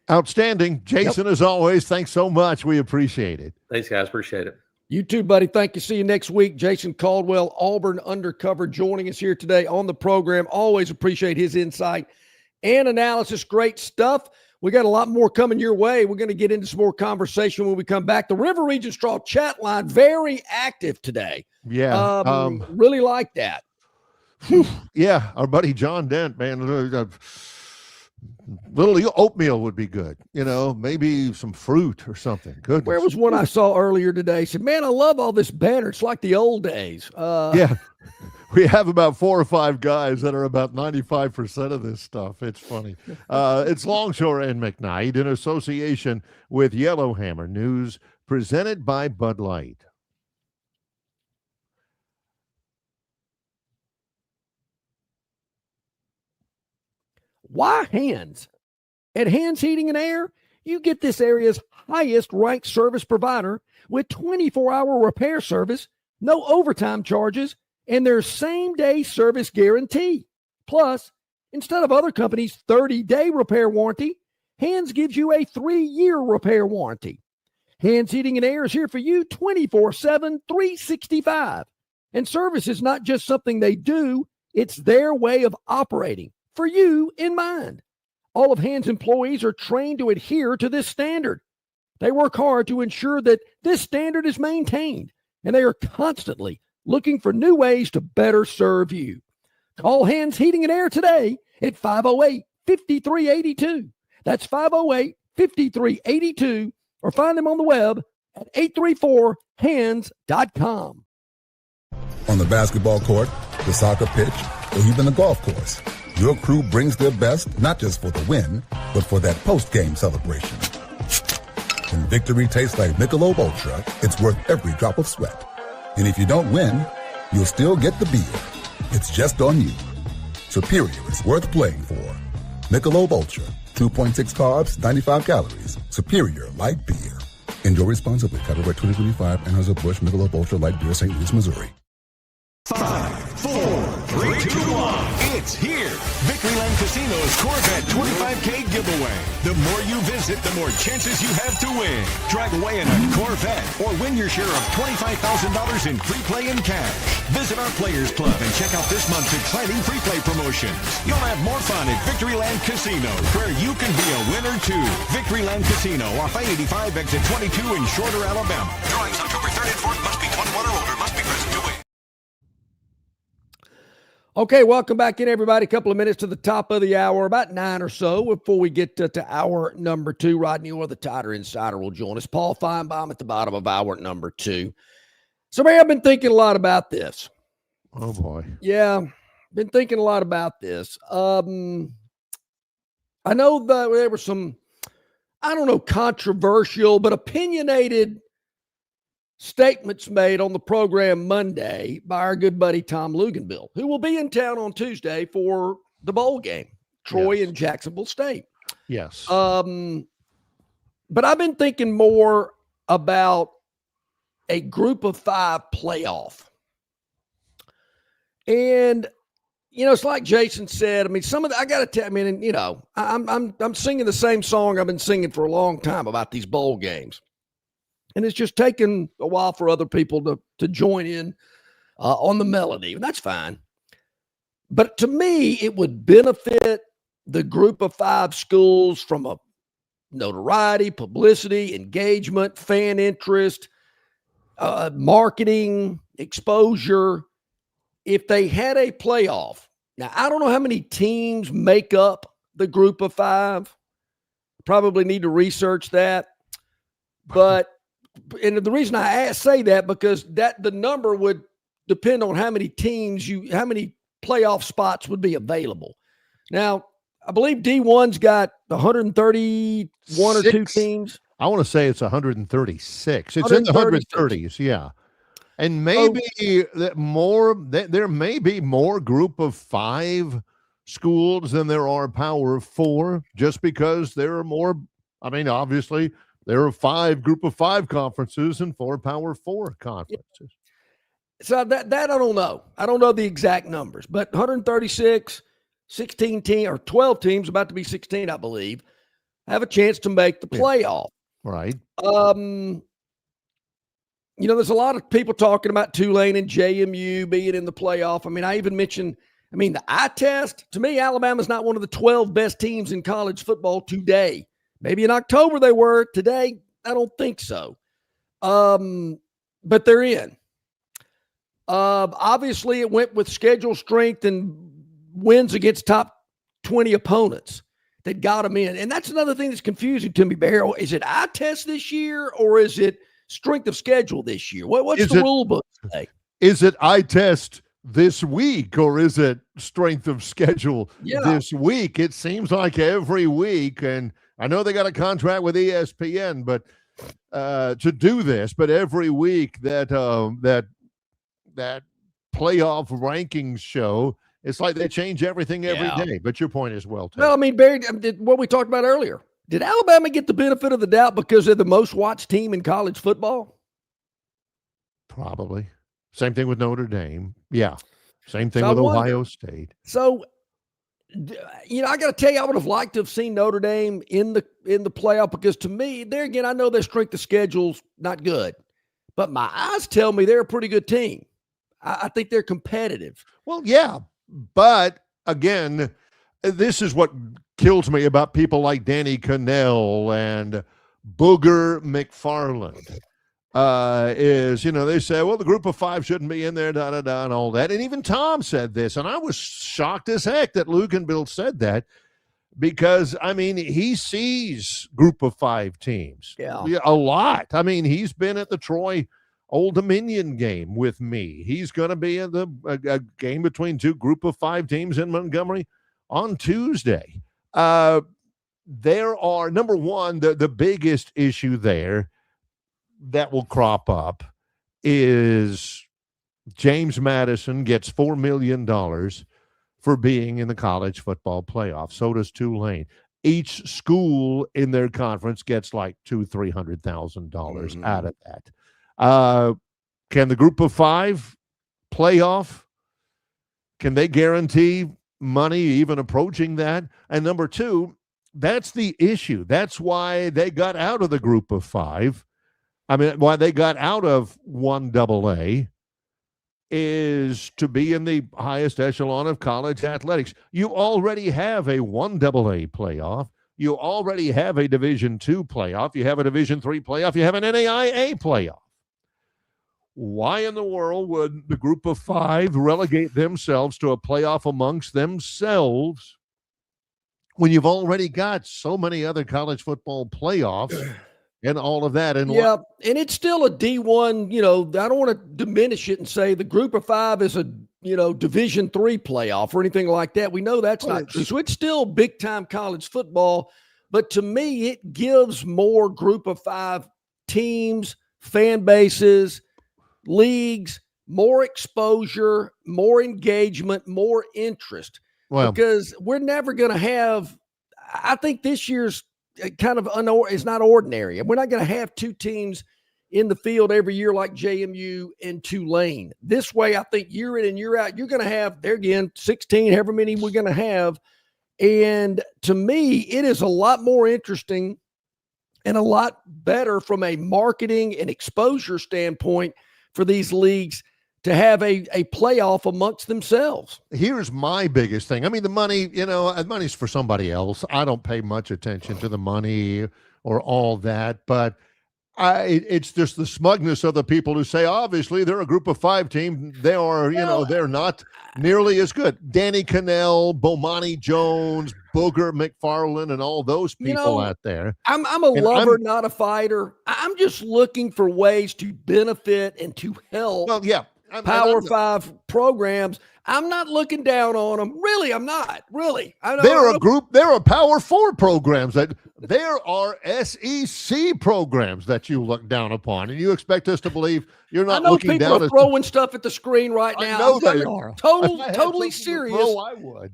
Outstanding. Jason, as always, thanks so much. We appreciate it. Thanks, guys. Appreciate it. You too, buddy. Thank you. See you next week. Jason Caldwell, Auburn Undercover, joining us here today on the program. Always appreciate his insight and analysis. Great stuff. We got a lot more coming your way. We're going to get into some more conversation when we come back. The River Region Straw chat line, very active today. Yeah. Really like that. Yeah. Our buddy John Dent, man, little oatmeal would be good. Maybe some fruit or something. Goodness. Where was one I saw earlier today? He said, man, I love all this banner. It's like the old days. Yeah. We have about 4 or 5 guys that are about 95% of this stuff. It's funny. It's Longshore and McKnight in association with Yellowhammer News, presented by Bud Light. Why Hands? At Hands Heating and Air, you get this area's highest ranked service provider with 24-hour repair service, no overtime charges, and their same-day service guarantee. Plus, instead of other companies' 30-day repair warranty, Hands gives you a 3-year repair warranty. Hands Heating and Air is here for you 24/7, 365. And service is not just something they do, it's their way of operating, for you in mind. All of Hands employees are trained to adhere to this standard. They work hard to ensure that this standard is maintained, and they are constantly looking for new ways to better serve you. Call Hands Heating and Air today at 508-5382. That's 508-5382, or find them on the web at 834hands.com. On the basketball court, the soccer pitch, or even the golf course, your crew brings their best not just for the win, but for that post-game celebration. When victory tastes like Michelob Ultra, it's worth every drop of sweat. And if you don't win, you'll still get the beer. It's just on you. Superior is worth playing for. Michelob Ultra, 2.6 carbs, 95 calories. Superior light beer. Enjoy responsibly. Copyright 2025, Anheuser-Busch Michelob Ultra Light Beer, St. Louis, Missouri. 5, 4, 3, 2, 1. It's here. Victoryland Casino's Corvette 25K giveaway. The more you visit, the more chances you have to win. Drive away in a Corvette or win your share of $25,000 in free play and cash. Visit our Players Club and check out this month's exciting free play promotions. You'll have more fun at Victoryland Casino, where you can be a winner too. Victoryland Casino off I-85 exit 22 in Shorter, Alabama. Drawings October 3rd and 4th. Must be 21 or older. Must be present to win. Okay, welcome back in, everybody. A couple of minutes to the top of the hour, about 9 or so before we get to hour number 2. Rodney Orr, the Tiger Insider, will join us. Paul Feinbaum at the bottom of hour number 2. So, man, I've been thinking a lot about this. Oh, boy. Yeah, been thinking a lot about this. I know that there were some, controversial but opinionated statements made on the program Monday by our good buddy Tom Luganbill, who will be in town on Tuesday for the bowl game, Troy and Jacksonville State. Yes. But I've been thinking more about a group of 5 playoff. And, it's like Jason said, I mean, I got to tell, I'm singing the same song I've been singing for a long time about these bowl games. And it's just taken a while for other people to join in on the melody. And that's fine. But to me, it would benefit the group of 5 schools from a notoriety, publicity, engagement, fan interest, marketing, exposure, if they had a playoff. Now, I don't know how many teams make up the group of 5. Probably need to research that. But and the reason I say that, because the number would depend on how many teams how many playoff spots would be available. Now, I believe D1's got 131 or 2 teams. I want to say it's 136. It's in the 130s, yeah. And maybe there may be more group of 5 schools than there are Power 4, just because there are more. I mean, obviously, there are 5 group of 5 conferences and 4 Power 4 conferences. So that I don't know. I don't know the exact numbers, but 136, 16 teams or 12 teams, about to be 16, I believe, have a chance to make the playoff. Right. There's a lot of people talking about Tulane and JMU being in the playoff. I mean, I even mentioned, the eye test. To me, Alabama's not one of the 12 best teams in college football today. Maybe in October they were. Today, I don't think so. But they're in. Obviously, it went with schedule strength and wins against top 20 opponents that got them in. And that's another thing that's confusing to me, Barry. Is it eye test this year, or is it strength of schedule this year? What's the rule book say? Is it eye test this week, or is it strength of schedule this week? It seems like every week, and I know they got a contract with ESPN, but to do this, but every week that playoff rankings show, it's like they change everything every day. But your point is well taken. Well, Barry, what we talked about earlier, did Alabama get the benefit of the doubt because they're the most watched team in college football? Probably. Same thing with Notre Dame. Yeah. Same thing So I with wonder- Ohio State. So, I got to tell you, I would have liked to have seen Notre Dame in the playoff, because to me, there again, I know their strength of schedule's not good, but my eyes tell me they're a pretty good team. I think they're competitive. Well, yeah, but again, this is what kills me about people like Danny Cannell and Booger McFarland. Is, they say, well, the group of five shouldn't be in there, da-da-da, and all that. And even Tom said this, and I was shocked as heck that Luke and Bill said that, because, he sees group of five teams a lot. He's been at the Troy Old Dominion game with me. He's going to be in a game between two group of five teams in Montgomery on Tuesday. There are, number one, the biggest issue there that will crop up is James Madison gets $4 million for being in the college football playoff. So does Tulane. Each school in their conference gets like $200,000-$300,000 out of that. Can the group of five playoff? Can they guarantee money even approaching that? And number two, that's the issue. That's why they got out of the group of five. Why they got out of 1AA is to be in the highest echelon of college athletics. You already have a 1AA playoff. You already have a Division II playoff. You have a Division III playoff. You have an NAIA playoff. Why in the world would the group of five relegate themselves to a playoff amongst themselves when you've already got so many other college football playoffs and all of that? And and it's still a D1, I don't want to diminish it and say the group of five is a, Division III playoff or anything like that. We know that's not true. So it's still big time college football, but to me, it gives more group of five teams, fan bases, leagues, more exposure, more engagement, more interest. Well, because we're never going to have, I think this year's kind of it's not ordinary. And we're not going to have two teams in the field every year like JMU and Tulane. This way, I think year in and year out, you're going to have, there again, 16, however many we're going to have. And to me, it is a lot more interesting and a lot better from a marketing and exposure standpoint for these leagues to have a playoff amongst themselves. Here's my biggest thing. The money, money's for somebody else. I don't pay much attention to the money or all that, but it's just the smugness of the people who say, obviously, they're a group of five team. They are, they're not nearly as good. Danny Cannell, Bomani Jones, Booger McFarland, and all those people out there. I'm a lover, not a fighter. I'm just looking for ways to benefit and to help. Well, yeah. Power five programs. I'm not looking down on them. Really, I'm not. Really. They're a group. There are Power Four programs. There are SEC programs that you look down upon, and you expect us to believe you're not looking down. People are throwing stuff at the screen right now. I know they are. Totally serious. I would,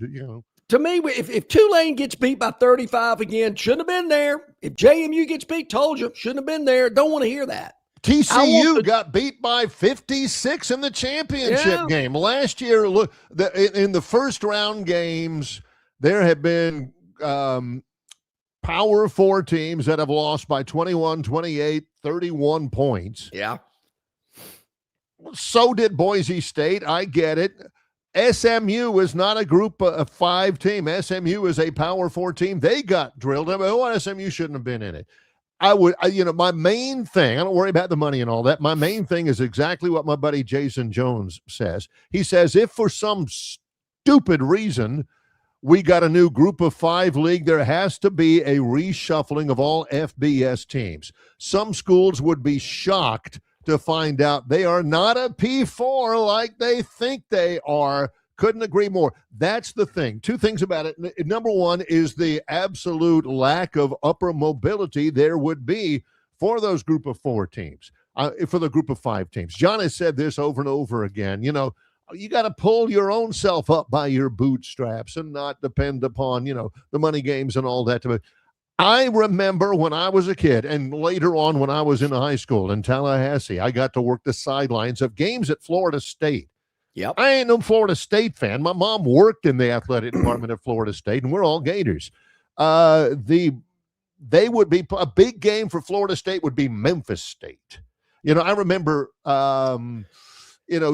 To me, if Tulane gets beat by 35 again, shouldn't have been there. If JMU gets beat, told you, shouldn't have been there. Don't want to hear that. TCU got beat by 56 in the championship game. Last year, look, in the first round games, there have been Power Four teams that have lost by 21, 28, 31 points. Yeah. So did Boise State. I get it. SMU is not a group of five team. SMU is a Power Four team. They got drilled. SMU shouldn't have been in it. My main thing, I don't worry about the money and all that. My main thing is exactly what my buddy Jason Jones says. He says, if for some stupid reason we got a new group of five league, there has to be a reshuffling of all FBS teams. Some schools would be shocked to find out they are not a P4 like they think they are. Couldn't agree more. That's the thing. Two things about it. Number one is the absolute lack of upper mobility there would be for those group of four teams, for the group of five teams. John has said this over and over again. You got to pull your own self up by your bootstraps and not depend upon, the money games and all that. I remember when I was a kid, and later on when I was in high school in Tallahassee, I got to work the sidelines of games at Florida State. Yep. I ain't no Florida State fan. My mom worked in the athletic department at Florida State, and we're all Gators. They would be a big game for Florida State would be Memphis State. I remember,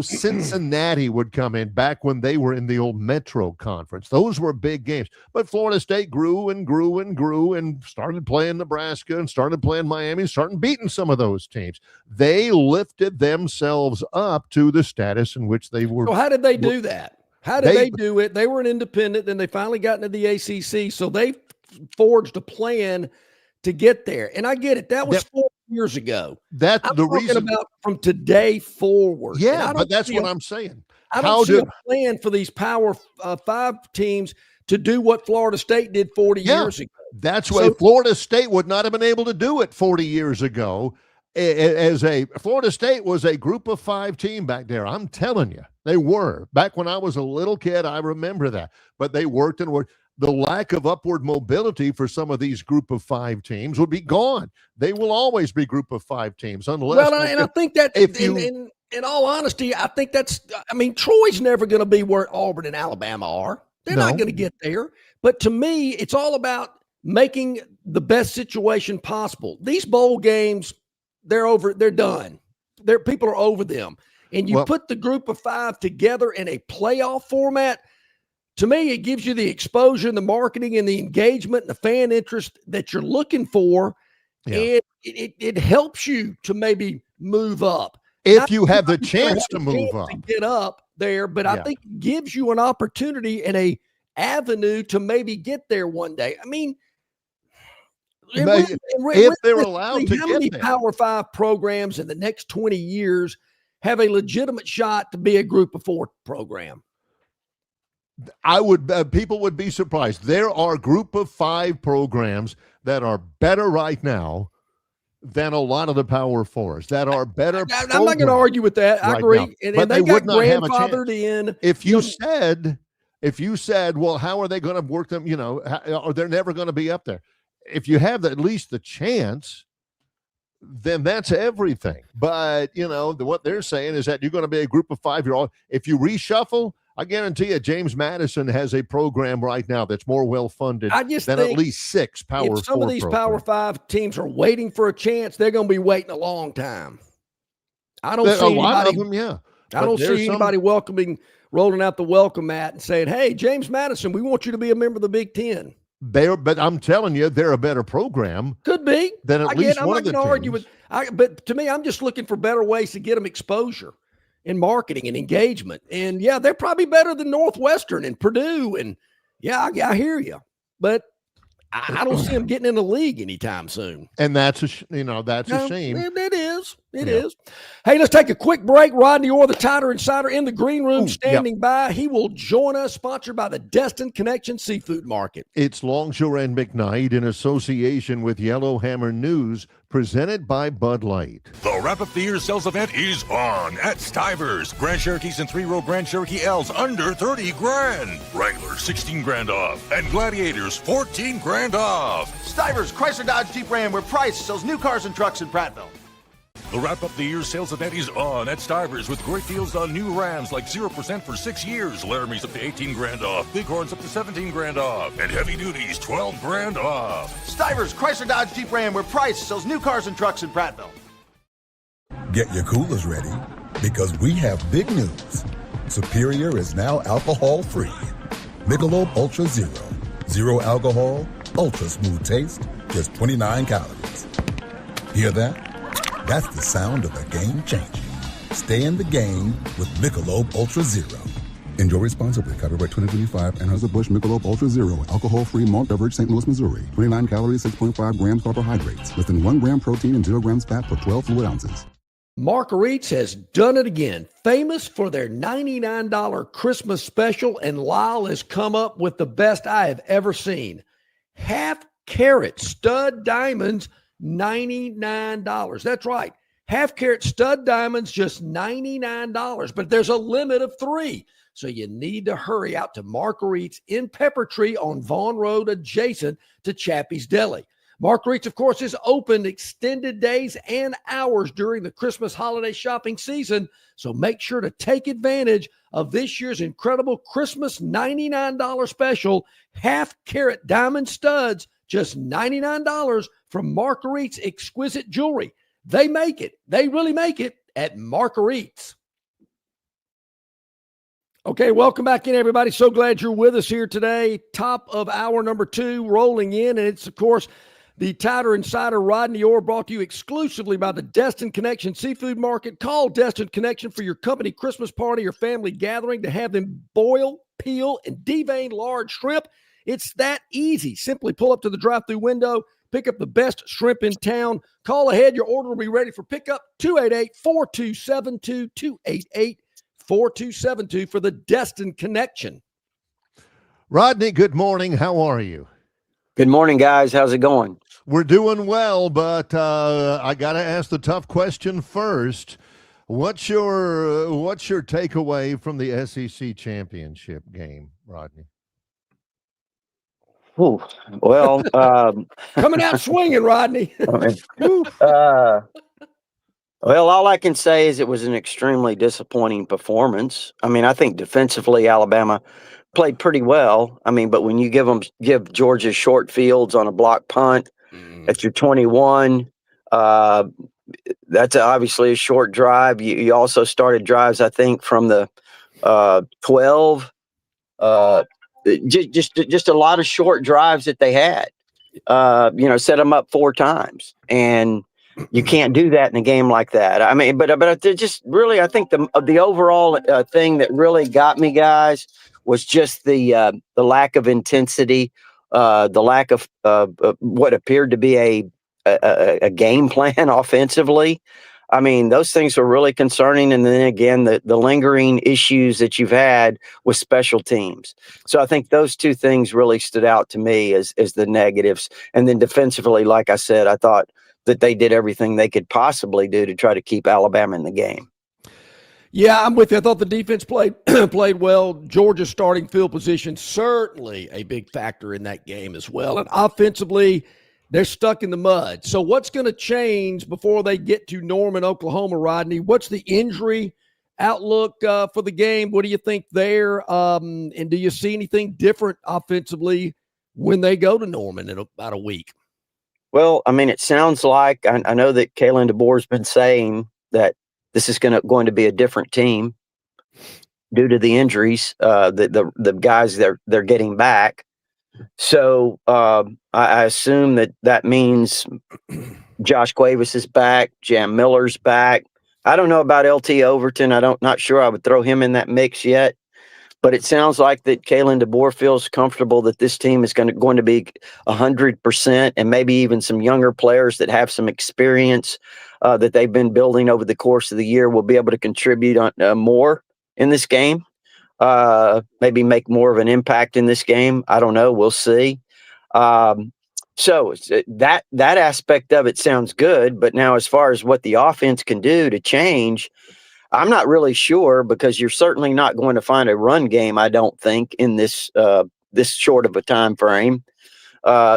Cincinnati would come in back when they were in the old Metro Conference. Those were big games. But Florida State grew and grew and grew and started playing Nebraska and started playing Miami and started beating some of those teams. They lifted themselves up to the status in which they were. So how did they do that? How did they do it? They were an independent, then they finally got into the ACC. So they forged a plan to get there. And I get it. That was 4 years ago. That's the reason about from today forward. Yeah, but that's what I'm saying. I don't see a plan for these Power 5 teams to do what Florida State did 40 years ago. That's why Florida State would not have been able to do it 40 years ago. Florida State was a group of 5 team back there. I'm telling you, they were. Back when I was a little kid, I remember that. But they worked and worked. The lack of upward mobility for some of these group of 5 teams would be gone. They will always be group of 5 teams unless. Well, and I think that in all honesty, I think Troy's never going to be where Auburn and Alabama are. They're not going to get there. But to me, it's all about making the best situation possible. These bowl games, they're over. They're done. People are over them. And you put the group of 5 together in a playoff format. To me, it gives you the exposure and the marketing and the engagement and the fan interest that you're looking for. Yeah. And it helps you to maybe move up. If you have the chance to move up. To get up there, but I think it gives you an opportunity and a avenue to maybe get there one day. I mean, if they're allowed to get there. How many Power 5 programs in the next 20 years have a legitimate shot to be a group of 4 program? People would be surprised. There are group of 5 programs that are better right now than a lot of the Power 4s that are better. I'm not going to argue with that. I agree. And they got grandfathered in. If you said, well, how are they going to work them? Or they're never going to be up there. If you have at least the chance, then that's everything. But, what they're saying is that you're going to be a group of 5. If you reshuffle, I guarantee you, James Madison has a program right now that's more well-funded than at least 6 Power 4 programs. If some of these Power 5 teams are waiting for a chance, they're going to be waiting a long time. I don't see anybody, a lot of them, I don't see anybody rolling out the welcome mat and saying, hey, James Madison, we want you to be a member of the Big Ten. But I'm telling you, they're a better program. Could be. Than at least one of the teams. Argue with, but to me, I'm just looking for better ways to get them exposure and marketing and engagement. And they're probably better than Northwestern and Purdue. And I hear you, but I don't see them getting in the league anytime soon. And that's a shame. It is. It is. Hey, let's take a quick break. Rodney Orr, the Tighter Insider, in the green room, standing by. He will join us, sponsored by the Destin Connection Seafood Market. It's Longshore and McKnight in association with Yellowhammer News, presented by Bud Light. The Wrap Up the Year sales event is on at Stivers. Grand Cherokees and 3-row Grand Cherokee L's under 30 grand. Wranglers 16 grand off. And Gladiators 14 grand off. Stivers, Chrysler Dodge Jeep Ram, where Price sells new cars and trucks in Prattville. The Wrap Up the Year sales event is on at Stivers with great deals on new Rams like 0% for 6 years. Laramie's up to 18 grand off. Bighorns up to 17 grand off. And Heavy Duties 12 grand off. Stivers, Chrysler Dodge Jeep Ram, where Price sells new cars and trucks in Prattville. Get your coolers ready, because we have big news. Superior is now alcohol-free. Michelob Ultra Zero. Zero alcohol, ultra smooth taste, just 29 calories. Hear that? That's the sound of a game changer. Stay in the game with Michelob Ultra Zero. Enjoy responsibly. Copyright 2025. Anheuser-Busch Michelob Ultra Zero. Alcohol-free malt beverage, St. Louis, Missouri. 29 calories, 6.5 grams carbohydrates. Less than 1 gram protein and 0 grams fat per 12 fluid ounces. Marguerite's has done it again. Famous for their $99 Christmas special, and Lyle has come up with the best I have ever seen. Half-carat stud diamonds, $99. That's right. Half-carat stud diamonds, just $99. But there's a limit of 3. So you need to hurry out to Marguerite's in Pepper Tree on Vaughn Road, adjacent to Chappie's Deli. Marguerite's, of course, is open extended days and hours during the Christmas holiday shopping season. So make sure to take advantage of this year's incredible Christmas $99 special, half-carat diamond studs, just $99 from Marguerite's exquisite jewelry. They make it. They really make it at Marguerite's. Okay, welcome back in, everybody. So glad you're with us here today. Top of hour number 2 rolling in, and it's, of course, the Tighter Insider Rodney Orr, brought to you exclusively by the Destin Connection Seafood Market. Call Destin Connection for your company Christmas party or family gathering to have them boil, peel, and devein large shrimp. It's that easy. Simply pull up to the drive-through window, pick up the best shrimp in town. Call ahead. Your order will be ready for pickup. 288-4272, 288-4272 for the Destin Connection. Rodney, good morning. How are you? Good morning, guys. How's it going? We're doing well, but I got to ask the tough question first. What's your takeaway from the SEC championship game, Rodney? Ooh, well, Coming out swinging, Rodney. well, all I can say is it was an extremely disappointing performance. I mean, I think defensively, Alabama played pretty well. I mean, but when you give Georgia short fields on a block punt at your 21, that's obviously a short drive. You also started drives, I think, from the 12. Just a lot of short drives that they had. Set them up 4 times, and you can't do that in a game like that. I mean, but just really, I think the overall thing that really got me, guys, was just the lack of intensity, the lack of what appeared to be a game plan offensively. I mean, those things were really concerning. And then again, the lingering issues that you've had with special teams. So I think those 2 things really stood out to me as the negatives. And then defensively, like I said, I thought that they did everything they could possibly do to try to keep Alabama in the game. Yeah, I'm with you. I thought the defense played well. Georgia's starting field position, certainly a big factor in that game as well. And offensively, they're stuck in the mud. So what's going to change before they get to Norman, Oklahoma, Rodney? What's the injury outlook for the game? What do you think there? And do you see anything different offensively when they go to Norman in about a week? Well, I mean, it sounds like I know that Kalen DeBoer's been saying that this is going to be a different team due to the injuries, the guys they're getting back. So I assume that means Josh Cuevas is back, Jam Miller's back. I don't know about LT Overton. Not sure I would throw him in that mix yet. But it sounds like that Kalen DeBoer feels comfortable that this team is going to be 100%, and maybe even some younger players that have some experience that they've been building over the course of the year will be able to contribute more in this game. Maybe make more of an impact in this game. I don't know. We'll see. So that aspect of it sounds good. But now, as far as what the offense can do to change, I'm not really sure, because you're certainly not going to find a run game, I don't think, in this short of a time frame.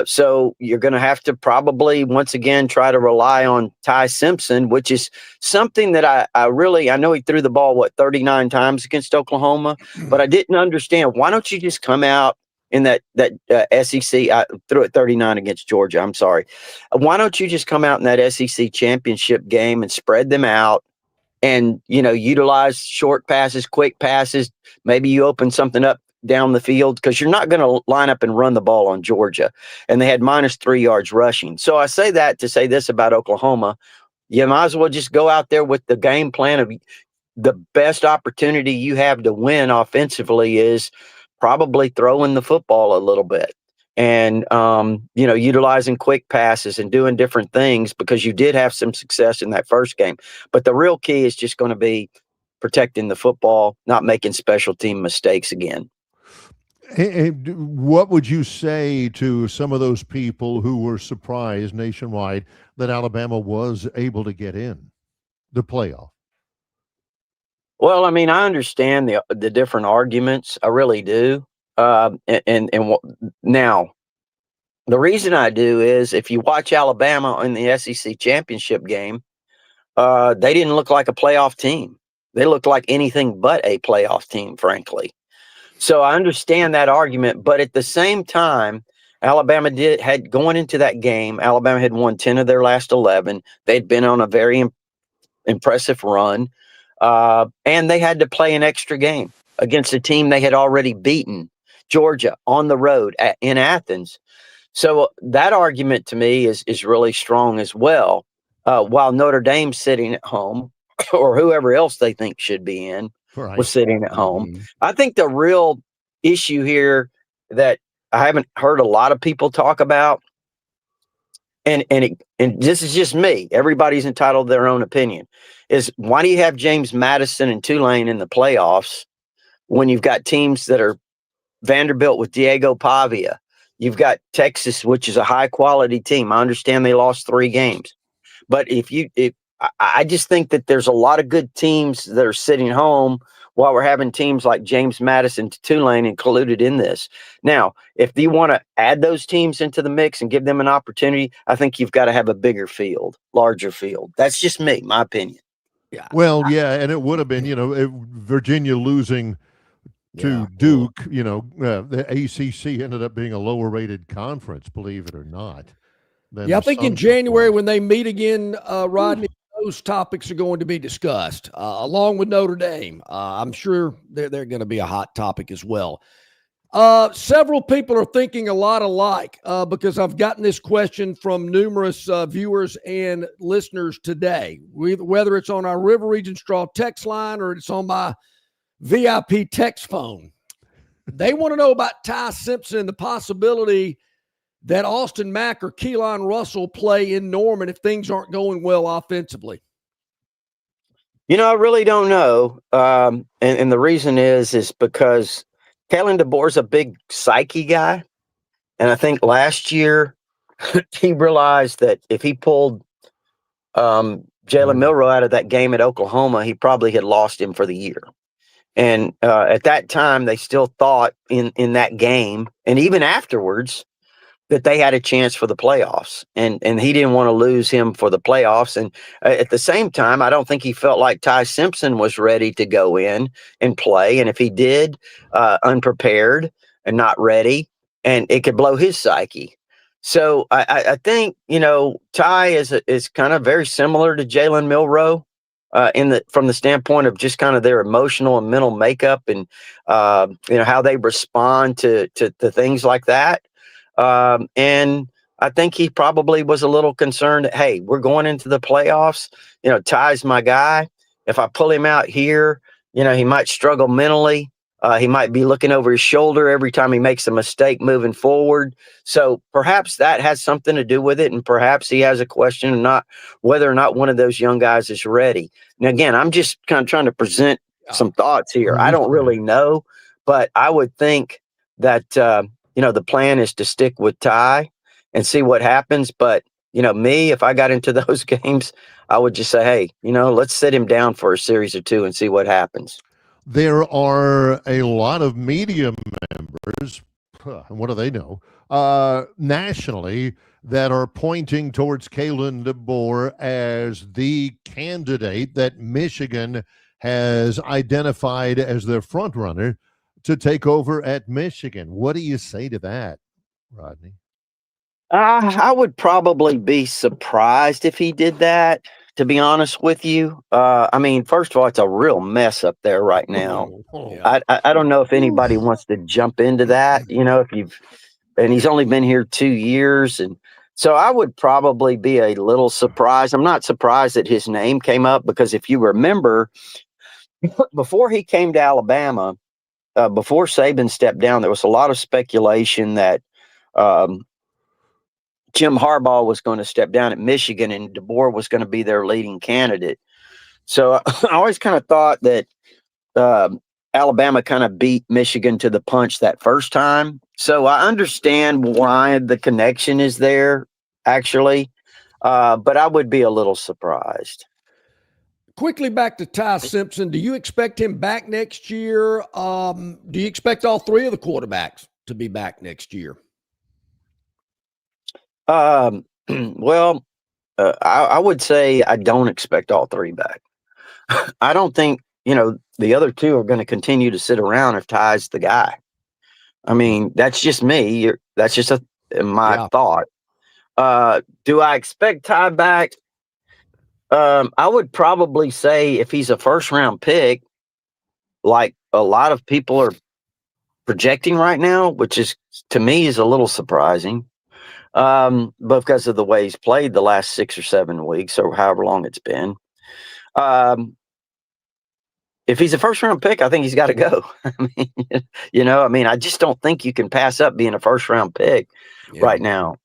So you're going to have to probably once again try to rely on Ty Simpson, which is something that I know he threw the ball 39 times against Oklahoma, but I didn't understand. Why don't you just come out in that SEC? I threw it 39 against Georgia. I'm sorry. Why don't you just come out in that SEC championship game and spread them out? And, utilize short passes, quick passes. Maybe you open something up down the field, because you're not going to line up and run the ball on Georgia. And they had -3 yards rushing. So I say that to say this about Oklahoma. You might as well just go out there with the game plan of the best opportunity you have to win offensively is probably throwing the football a little bit. And, utilizing quick passes and doing different things, because you did have some success in that first game. But the real key is just going to be protecting the football, not making special team mistakes again. What would you say to some of those people who were surprised nationwide that Alabama was able to get in the playoff? Well, I mean, I understand the different arguments. I really do. And now, The reason I do is if you watch Alabama in the SEC championship game, they didn't look like a playoff team. They looked like anything but a playoff team, frankly. So I understand that argument, but at the same time, Alabama had going into that game, Alabama had won 10 of their last 11. They'd been on a very impressive run, and they had to play an extra game against a team they had already beaten, Georgia, on the road in Athens. So that argument to me is really strong as well. While Notre Dame's sitting at home, or whoever else they think should be in, was sitting at home. Mm-hmm. I think the real issue here that I haven't heard a lot of people talk about, and this is just me, everybody's entitled to their own opinion, is why do you have James Madison and Tulane in the playoffs when you've got teams that are Vanderbilt with Diego Pavia? You've got Texas, which is a high quality team. I understand they lost 3 games, but I just think that there's a lot of good teams that are sitting home while we're having teams like James Madison to Tulane included in this. Now, if you want to add those teams into the mix and give them an opportunity, I think you've got to have a bigger field, larger field. That's just me, my opinion. Yeah. Well, yeah, and it would have been, Virginia losing to Duke, the ACC ended up being a lower rated conference, believe it or not. Yeah, I think in January when they meet again, Rodney, those topics are going to be discussed along with Notre Dame. I'm sure they're going to be a hot topic as well. Several people are thinking a lot alike because I've gotten this question from numerous viewers and listeners today, whether it's on our River Region Straw text line or it's on my VIP text phone. They want to know about Ty Simpson and the possibility that Austin Mack or Keelan Russell play in Norman if things aren't going well offensively. I really don't know. And the reason is because Kalen DeBoer's a big psyche guy. And I think last year he realized that if he pulled Jalen Milroe out of that game at Oklahoma, he probably had lost him for the year. And at that time, they still thought in that game, and even afterwards, that they had a chance for the playoffs. And he didn't want to lose him for the playoffs. And at the same time, I don't think he felt like Ty Simpson was ready to go in and play. And if he did, unprepared and not ready, and it could blow his psyche. So I think, Ty is kind of very similar to Jalen Milroe. From the standpoint of just kind of their emotional and mental makeup and how they respond to things like that. And I think he probably was a little concerned that, hey, we're going into the playoffs. Ty's my guy. If I pull him out here, he might struggle mentally. He might be looking over his shoulder every time he makes a mistake moving forward. So perhaps that has something to do with it. And perhaps he has a question of whether or not one of those young guys is ready. And again, I'm just kind of trying to present some thoughts here. I don't really know, but I would think that, the plan is to stick with Ty and see what happens. But, me, if I got into those games, I would just say, hey, let's sit him down for a series or 2 and see what happens. There are a lot of media members, and what do they know, nationally that are pointing towards Kalen DeBoer as the candidate that Michigan has identified as their front runner to take over at Michigan. What do you say to that, Rodney? I would probably be surprised if he did that, to be honest with you. First of all, it's a real mess up there right now. I don't know if anybody wants to jump into that, and he's only been here 2 years. And so I would probably be a little surprised. I'm not surprised that his name came up because if you remember, before he came to Alabama, before Saban stepped down, there was a lot of speculation that Jim Harbaugh was going to step down at Michigan and DeBoer was going to be their leading candidate. So I always kind of thought that Alabama kind of beat Michigan to the punch that first time. So I understand why the connection is there, actually, but I would be a little surprised. Quickly back to Ty Simpson. Do you expect him back next year? Do you expect all 3 of the quarterbacks to be back next year? Well, I would say I don't expect all three back. I don't think, the other two are going to continue to sit around if Ty's the guy. I mean, that's just me. That's just my thought. Do I expect Ty back? I would probably say if he's a first-round pick, like a lot of people are projecting right now, which is, to me, is a little surprising. But because of the way he's played the last 6 or 7 weeks or however long it's been. If he's a first-round pick, I think he's got to go. I just don't think you can pass up being a first-round pick right now.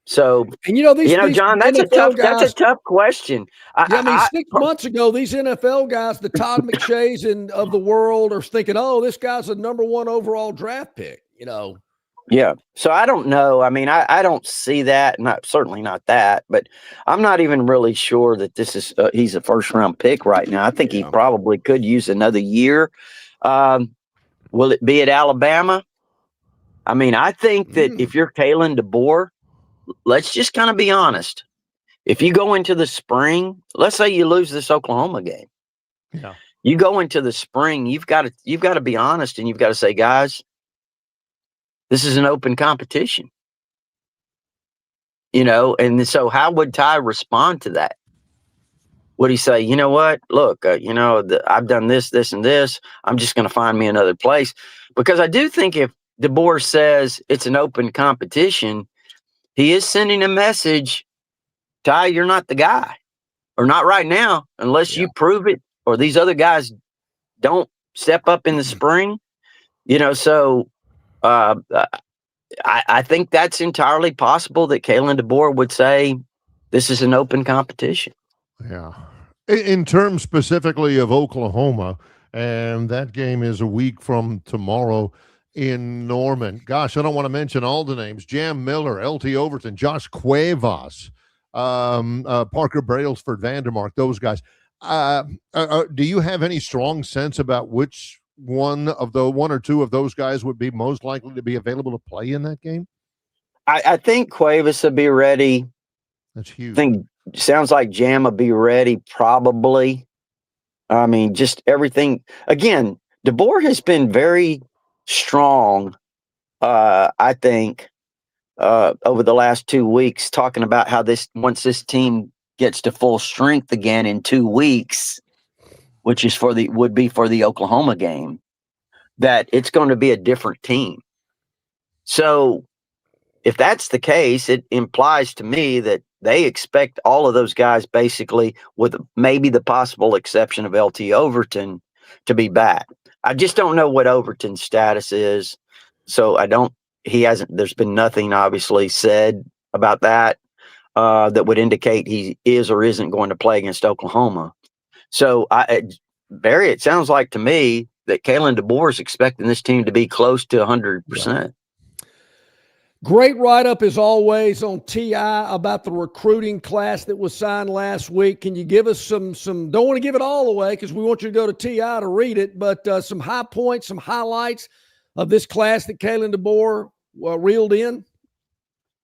So, and John, that's NFL a tough question. 6 months ago, these NFL guys, the Todd McShays of the world, are thinking, "Oh, this guy's a number 1 overall draft pick." Yeah. So I don't know. I mean, I don't see that, certainly not that. But I'm not even really sure that this is he's a first-round pick right now. I think he probably could use another year. Will it be at Alabama? I mean, I think that if you're Kalen DeBoer, let's just kind of be honest. If you go into the spring, let's say you lose this Oklahoma game. Yeah. You go into the spring, you've got to be honest, and you've got to say, guys, this is an open competition. And so how would Ty respond to that? Would he say, you know what? Look, I've done this, this, and this. I'm just going to find me another place. Because I do think if DeBoer says it's an open competition, he is sending a message, Ty, you're not the guy. Or not right now, unless you prove it or these other guys don't step up in the spring. So I think that's entirely possible that Kalen DeBoer would say this is an open competition. Yeah. In terms specifically of Oklahoma, and that game is a week from tomorrow in Norman. Gosh, I don't want to mention all the names. Jam Miller, LT Overton, Josh Cuevas, Parker Brailsford, Vandermark, those guys. Do you have any strong sense about which one or two of those guys would be most likely to be available to play in that game? I think Cuevas will be ready. That's huge. I think sounds like Jam will be ready probably. I mean, just everything. Again, DeBoer has been very strong, I think, over the last 2 weeks, talking about how once this team gets to full strength again in 2 weeks, which is would be for the Oklahoma game, that it's going to be a different team. So if that's the case, it implies to me that they expect all of those guys, basically, with maybe the possible exception of LT Overton, to be back. I just don't know what Overton's status is. So there's been nothing obviously said about that that would indicate he is or isn't going to play against Oklahoma. So, Barry, it sounds like to me that Kalen DeBoer is expecting this team to be close to 100%. Yeah. Great write-up, as always, on T.I. about the recruiting class that was signed last week. Can you give us some don't want to give it all away because we want you to go to T.I. to read it, but some high points, some highlights of this class that Kalen DeBoer reeled in?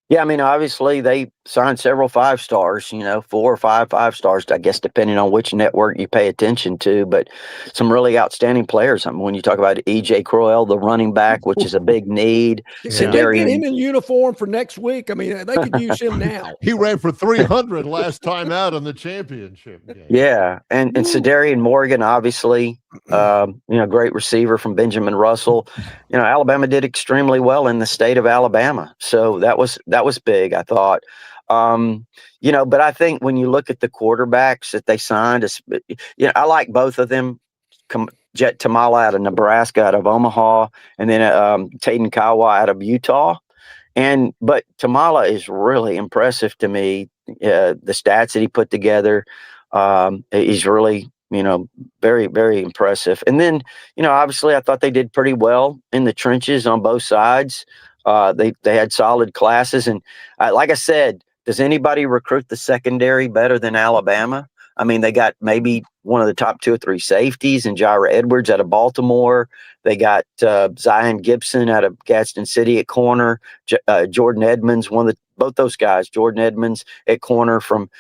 Yeah, I mean, obviously they signed several 5-stars, 4 or 5 5-stars, I guess, depending on which network you pay attention to, but some really outstanding players. I mean, when you talk about E.J. Crowell, the running back, which is a big need. Can they get him in uniform for next week? I mean, they could use him now. He ran for 300 last time out in the championship game. Yeah, and Sedarian Morgan, obviously, great receiver from Benjamin Russell. Alabama did extremely well in the state of Alabama, so that was big, I thought. But I think when you look at the quarterbacks that they signed, I like both of them. Jet Tamala out of Nebraska, out of Omaha, and then Tayden Kawa out of Utah. But Tamala is really impressive to me. The stats that he put together, he's really, very, very impressive. And then, obviously I thought they did pretty well in the trenches on both sides. They had solid classes. And like I said, does anybody recruit the secondary better than Alabama? I mean, they got maybe one of the top 2 or 3 safeties in Jira Edwards out of Baltimore. They got Zion Gibson out of Gadsden City at corner. Jordan Edmonds, one of both those guys, Jordan Edmonds at corner from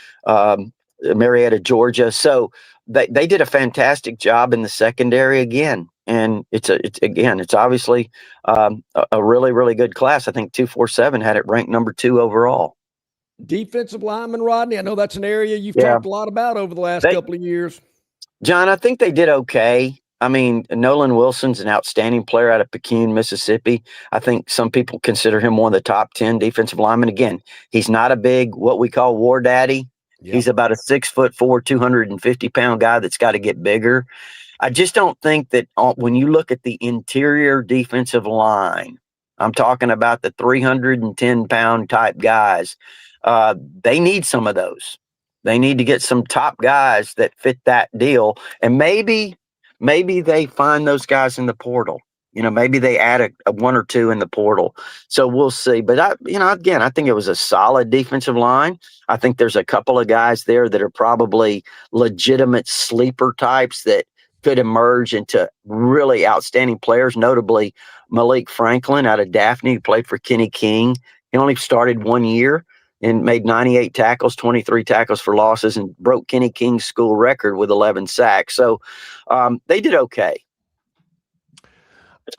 Marietta, Georgia. So they did a fantastic job in the secondary again. And it's obviously a really, really good class. I think 247 had it ranked number 2 overall. Defensive lineman, Rodney, I know that's an area you've talked a lot about over the last couple of years. John, I think they did okay. I mean, Nolan Wilson's an outstanding player out of Pekin, Mississippi. I think some people consider him one of the top 10 defensive linemen. Again, he's not a big, what we call war daddy. Yep. He's about a 6'4", 250-pound guy that's got to get bigger. I just don't think that when you look at the interior defensive line, I'm talking about the 310-pound type guys, they need some of those. They need to get some top guys that fit that deal. And maybe they find those guys in the portal. Maybe they add a 1 or 2 in the portal. So we'll see. But I think it was a solid defensive line. I think there's a couple of guys there that are probably legitimate sleeper types that could emerge into really outstanding players, notably Malik Franklin out of Daphne, who played for Kenny King. He only started 1 year and made 98 tackles, 23 tackles for losses, and broke Kenny King's school record with 11 sacks. So they did okay.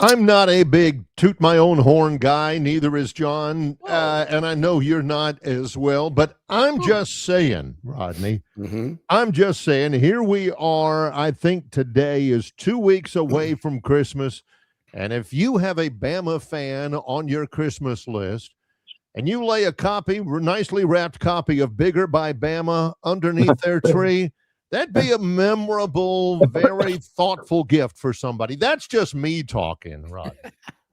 I'm not a big toot my own horn guy, neither is John, and I know you're not as well, but I'm just saying, Rodney, I'm just saying, here we are. I think today is 2 weeks away from Christmas, and if you have a Bama fan on your Christmas list, and you lay a nicely wrapped copy of Bigger by Bama underneath their tree, that'd be a memorable, very thoughtful gift for somebody. That's just me talking, Rod.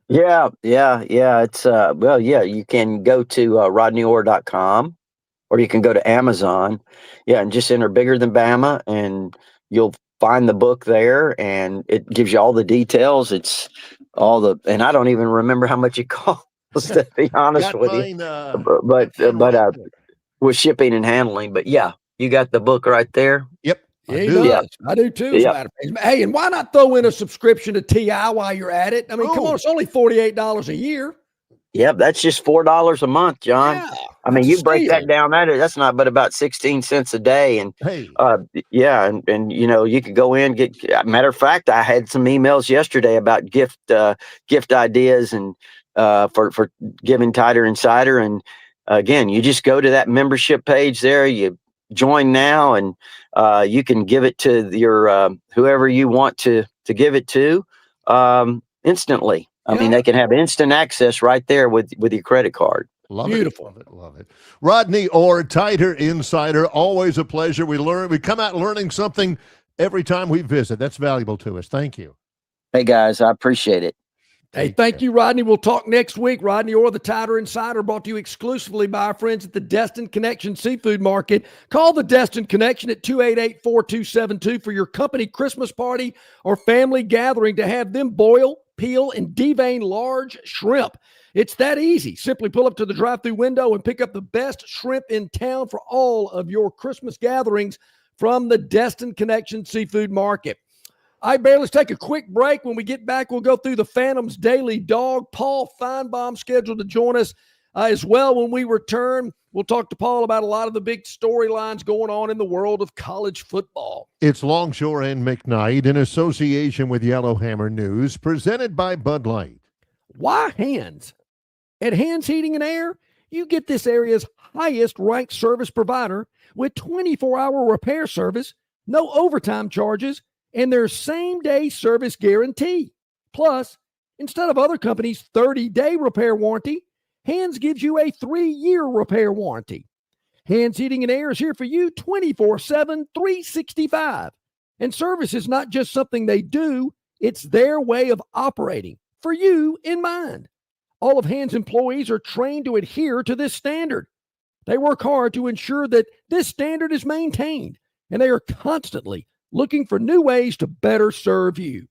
Yeah. It's you can go to rodneyorr.com, or you can go to Amazon. Yeah, and just enter Bigger Than Bama, and you'll find the book there, and it gives you all the details. It's and I don't even remember how much it costs, to be honest with you. But with shipping and handling. But yeah, you got the book right there. Yep. I do too. Hey, and why not throw in a subscription to TI while you're at it? I mean, come on, it's only $48 a year. Yep, that's just $4 a month, John. Yeah, I mean, you break that down, that's not but about 16 cents a day. And and you could go in, matter of fact, I had some emails yesterday about gift ideas and for giving Tighter Insider. And again, you just go to that membership page there, you join now, and you can give it to your whoever you want to give it to instantly. I mean, they can have instant access right there with your credit card. Beautiful. Love it. Rodney Orr, Tighter Insider, always a pleasure. We come out learning something every time we visit. That's valuable to us. Thank you. Hey guys, I appreciate it. Hey, thank you, Rodney. We'll talk next week. Rodney Orr, the Tighter Insider, brought to you exclusively by our friends at the Destin Connection Seafood Market. Call the Destin Connection at 288-4272 for your company Christmas party or family gathering to have them boil, peel, and devein large shrimp. It's that easy. Simply pull up to the drive-thru window and pick up the best shrimp in town for all of your Christmas gatherings from the Destin Connection Seafood Market. All right, Bear, let's take a quick break. When we get back, we'll go through the Phantom's Daily Dog. Paul Feinbaum scheduled to join us as well. When we return, we'll talk to Paul about a lot of the big storylines going on in the world of college football. It's Longshore and McKnight in association with Yellowhammer News, presented by Bud Light. Why Hands? At Hands Heating and Air, you get this area's highest ranked service provider with 24-hour repair service, no overtime charges, and their same-day service guarantee. Plus, instead of other companies' 30-day repair warranty, Hands gives you a 3-year repair warranty. Hands Heating and Air is here for you 24/7, 365. And service is not just something they do, it's their way of operating, for you in mind. All of Hands employees are trained to adhere to this standard. They work hard to ensure that this standard is maintained, and they are constantly looking for new ways to better serve you.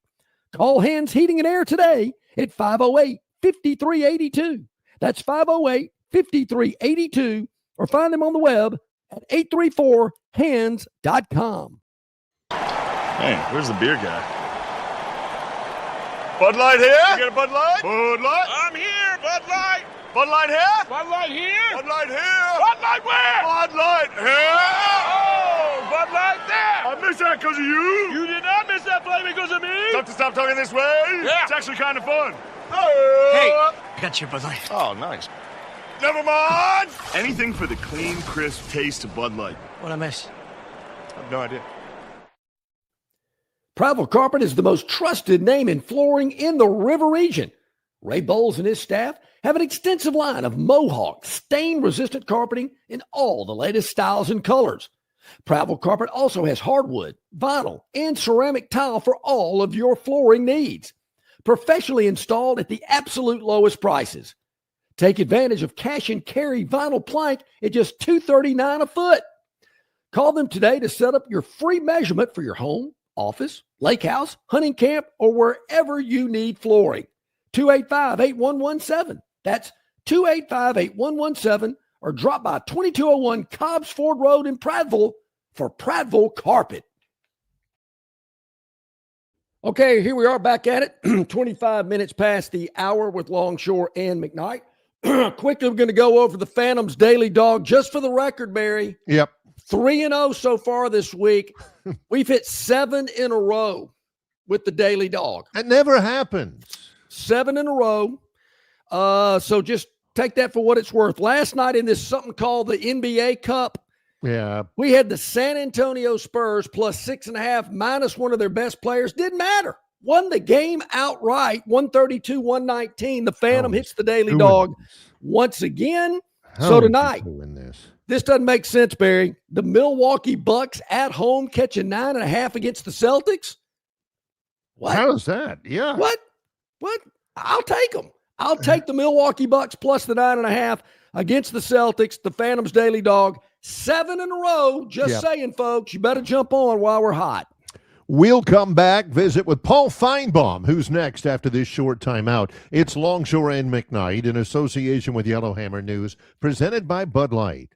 Call Hands Heating and Air today at 508-5382. That's 508-5382, or find them on the web at 834hands.com. Hey, where's the beer guy? Bud Light here? You get a Bud Light? Bud Light? I'm here, Bud Light! Bud Light here? Bud Light here? Bud Light here? Bud Light where? Bud Light here? Oh, Bud Light there. I missed that because of you. You did not miss that play because of me. Tough to stop talking this way? Yeah. It's actually kind of fun. Hey, I got you, Bud Light. Oh, nice. Never mind. Anything for the clean, crisp taste of Bud Light. What'd I miss? I have no idea. Prattville Carpet is the most trusted name in flooring in the River region. Ray Bowles and his staff have an extensive line of Mohawk, stain-resistant carpeting in all the latest styles and colors. Prattville Carpet also has hardwood, vinyl, and ceramic tile for all of your flooring needs. Professionally installed at the absolute lowest prices. Take advantage of cash and carry vinyl plank at just $239 a foot. Call them today to set up your free measurement for your home, office, lake house, hunting camp, or wherever you need flooring. 285-8117. That's 285-8117, or drop by 2201 Cobbs Ford Road in Prattville for Prattville Carpet. Okay, here we are back at it. 25 minutes past the hour with Longshore and McKnight. Quickly, we're going to go over the Phantoms Daily Dog. Just for the record, Barry. Yep. 3-0 so far this week. We've hit 7 in a row with the Daily Dog. That never happens. 7 in a row. So just take that for what it's worth. Last night in this something called the NBA Cup, we had the San Antonio Spurs plus 6.5 minus one of their best players. Didn't matter. Won the game outright, 132-119. The Phantom hits the Daily Dog once again. So tonight, this doesn't make sense, Barry. The Milwaukee Bucks at home catching 9.5 against the Celtics. What? How is that? Yeah. What? I'll take them. I'll take the Milwaukee Bucks plus the 9.5 against the Celtics. The Phantoms Daily Dog, 7 in a row. Just saying, folks, you better jump on while we're hot. We'll come back, visit with Paul Feinbaum, who's next after this short timeout. It's Longshore and McKnight in association with Yellowhammer News, presented by Bud Light.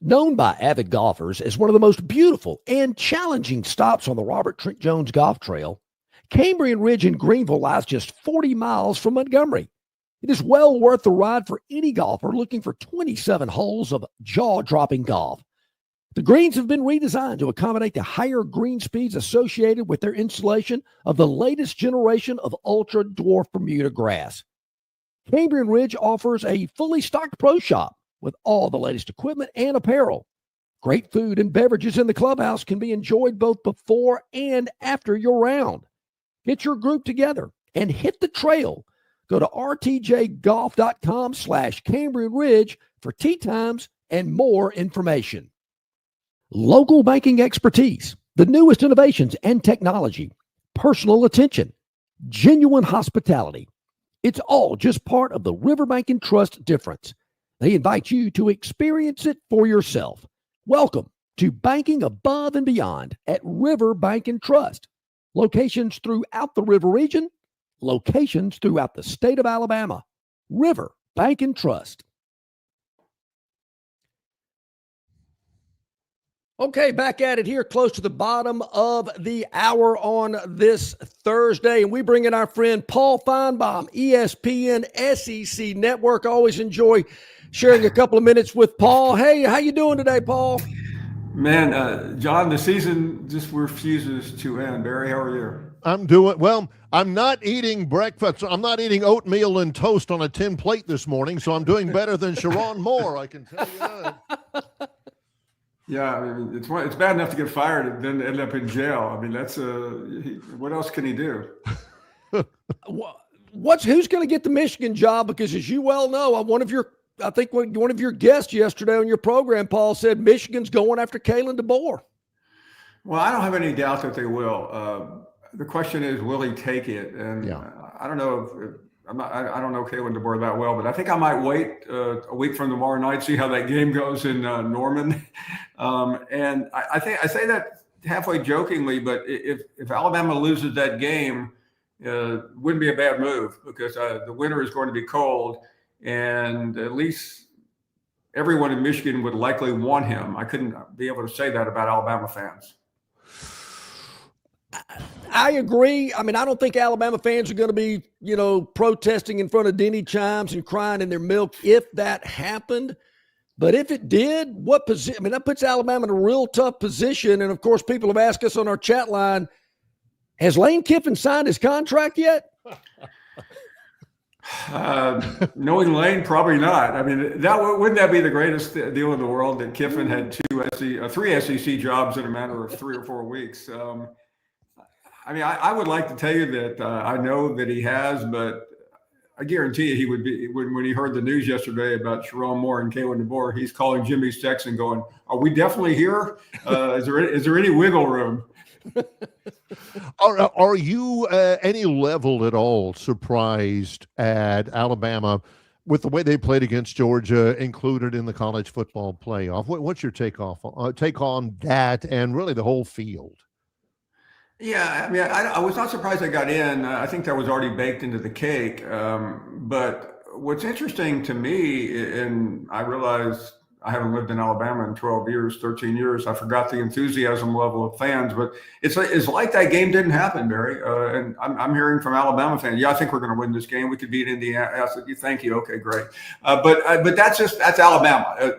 Known by avid golfers as one of the most beautiful and challenging stops on the Robert Trent Jones Golf Trail, Cambrian Ridge in Greenville lies just 40 miles from Montgomery. It is well worth the ride for any golfer looking for 27 holes of jaw-dropping golf. The greens have been redesigned to accommodate the higher green speeds associated with their installation of the latest generation of ultra-dwarf Bermuda grass. Cambrian Ridge offers a fully stocked pro shop with all the latest equipment and apparel. Great food and beverages in the clubhouse can be enjoyed both before and after your round. Get your group together and hit the trail. Go to rtjgolf.com/Cambrian Ridge for tee times and more information. Local banking expertise, the newest innovations and technology, personal attention, genuine hospitality. It's all just part of the Riverbank and Trust difference. They invite you to experience it for yourself. Welcome to banking above and beyond at Riverbank and Trust. Locations throughout the River region, locations throughout the state of Alabama. River Bank and Trust. Okay, back at it here, close to the bottom of the hour on this Thursday, and we bring in our friend Paul Feinbaum, ESPN SEC Network. I always enjoy sharing a couple of minutes with Paul. Hey, how you doing today, Paul? Man, John, the season just refuses to end. Barry, how are you? I'm doing well. I'm not eating breakfast. I'm not eating oatmeal and toast on a tin plate this morning, so I'm doing better than Sharon Moore, I can tell you that. Yeah, I mean, it's bad enough to get fired and then end up in jail. I mean, that's what else can he do? Who's going to get the Michigan job? Because as you well know, one of your guests yesterday on your program, Paul, said Michigan's going after Kalen DeBoer. Well, I don't have any doubt that they will. The question is, will he take it? And I don't know. I don't know Kalen DeBoer that well, but I think I might wait a week from tomorrow night, see how that game goes in Norman. And I think I say that halfway jokingly, but if Alabama loses that game, wouldn't be a bad move because the winter is going to be cold, and at least everyone in Michigan would likely want him. I couldn't be able to say that about Alabama fans. I agree. I mean, I don't think Alabama fans are going to be, protesting in front of Denny Chimes and crying in their milk if that happened. But if it did, what position? I mean, that puts Alabama in a real tough position. And, of course, people have asked us on our chat line, has Lane Kiffin signed his contract yet? Knowing Lane, probably not. I mean, wouldn't that be the greatest deal in the world that Kiffin had three SEC jobs in a matter of 3 or 4 weeks? I mean, I would like to tell you that I know that he has, but I guarantee you he would be when he heard the news yesterday about Sharon Moore and Kalen DeBoer, he's calling Jimmy Sexton going, "Are we definitely here? Is there any wiggle room?" Are you any level at all surprised at Alabama with the way they played against Georgia, included in the college football playoff? What's your take on that and really the whole field? Yeah, I mean, I was not surprised they got in. I think that was already baked into the cake. But what's interesting to me, and I realize I haven't lived in Alabama in 12 years, 13 years. I forgot the enthusiasm level of fans, but it's like that game didn't happen, Barry. And I'm hearing from Alabama fans, yeah, I think we're going to win this game. We could beat Indiana. I said, thank you. Okay, great. But that's Alabama.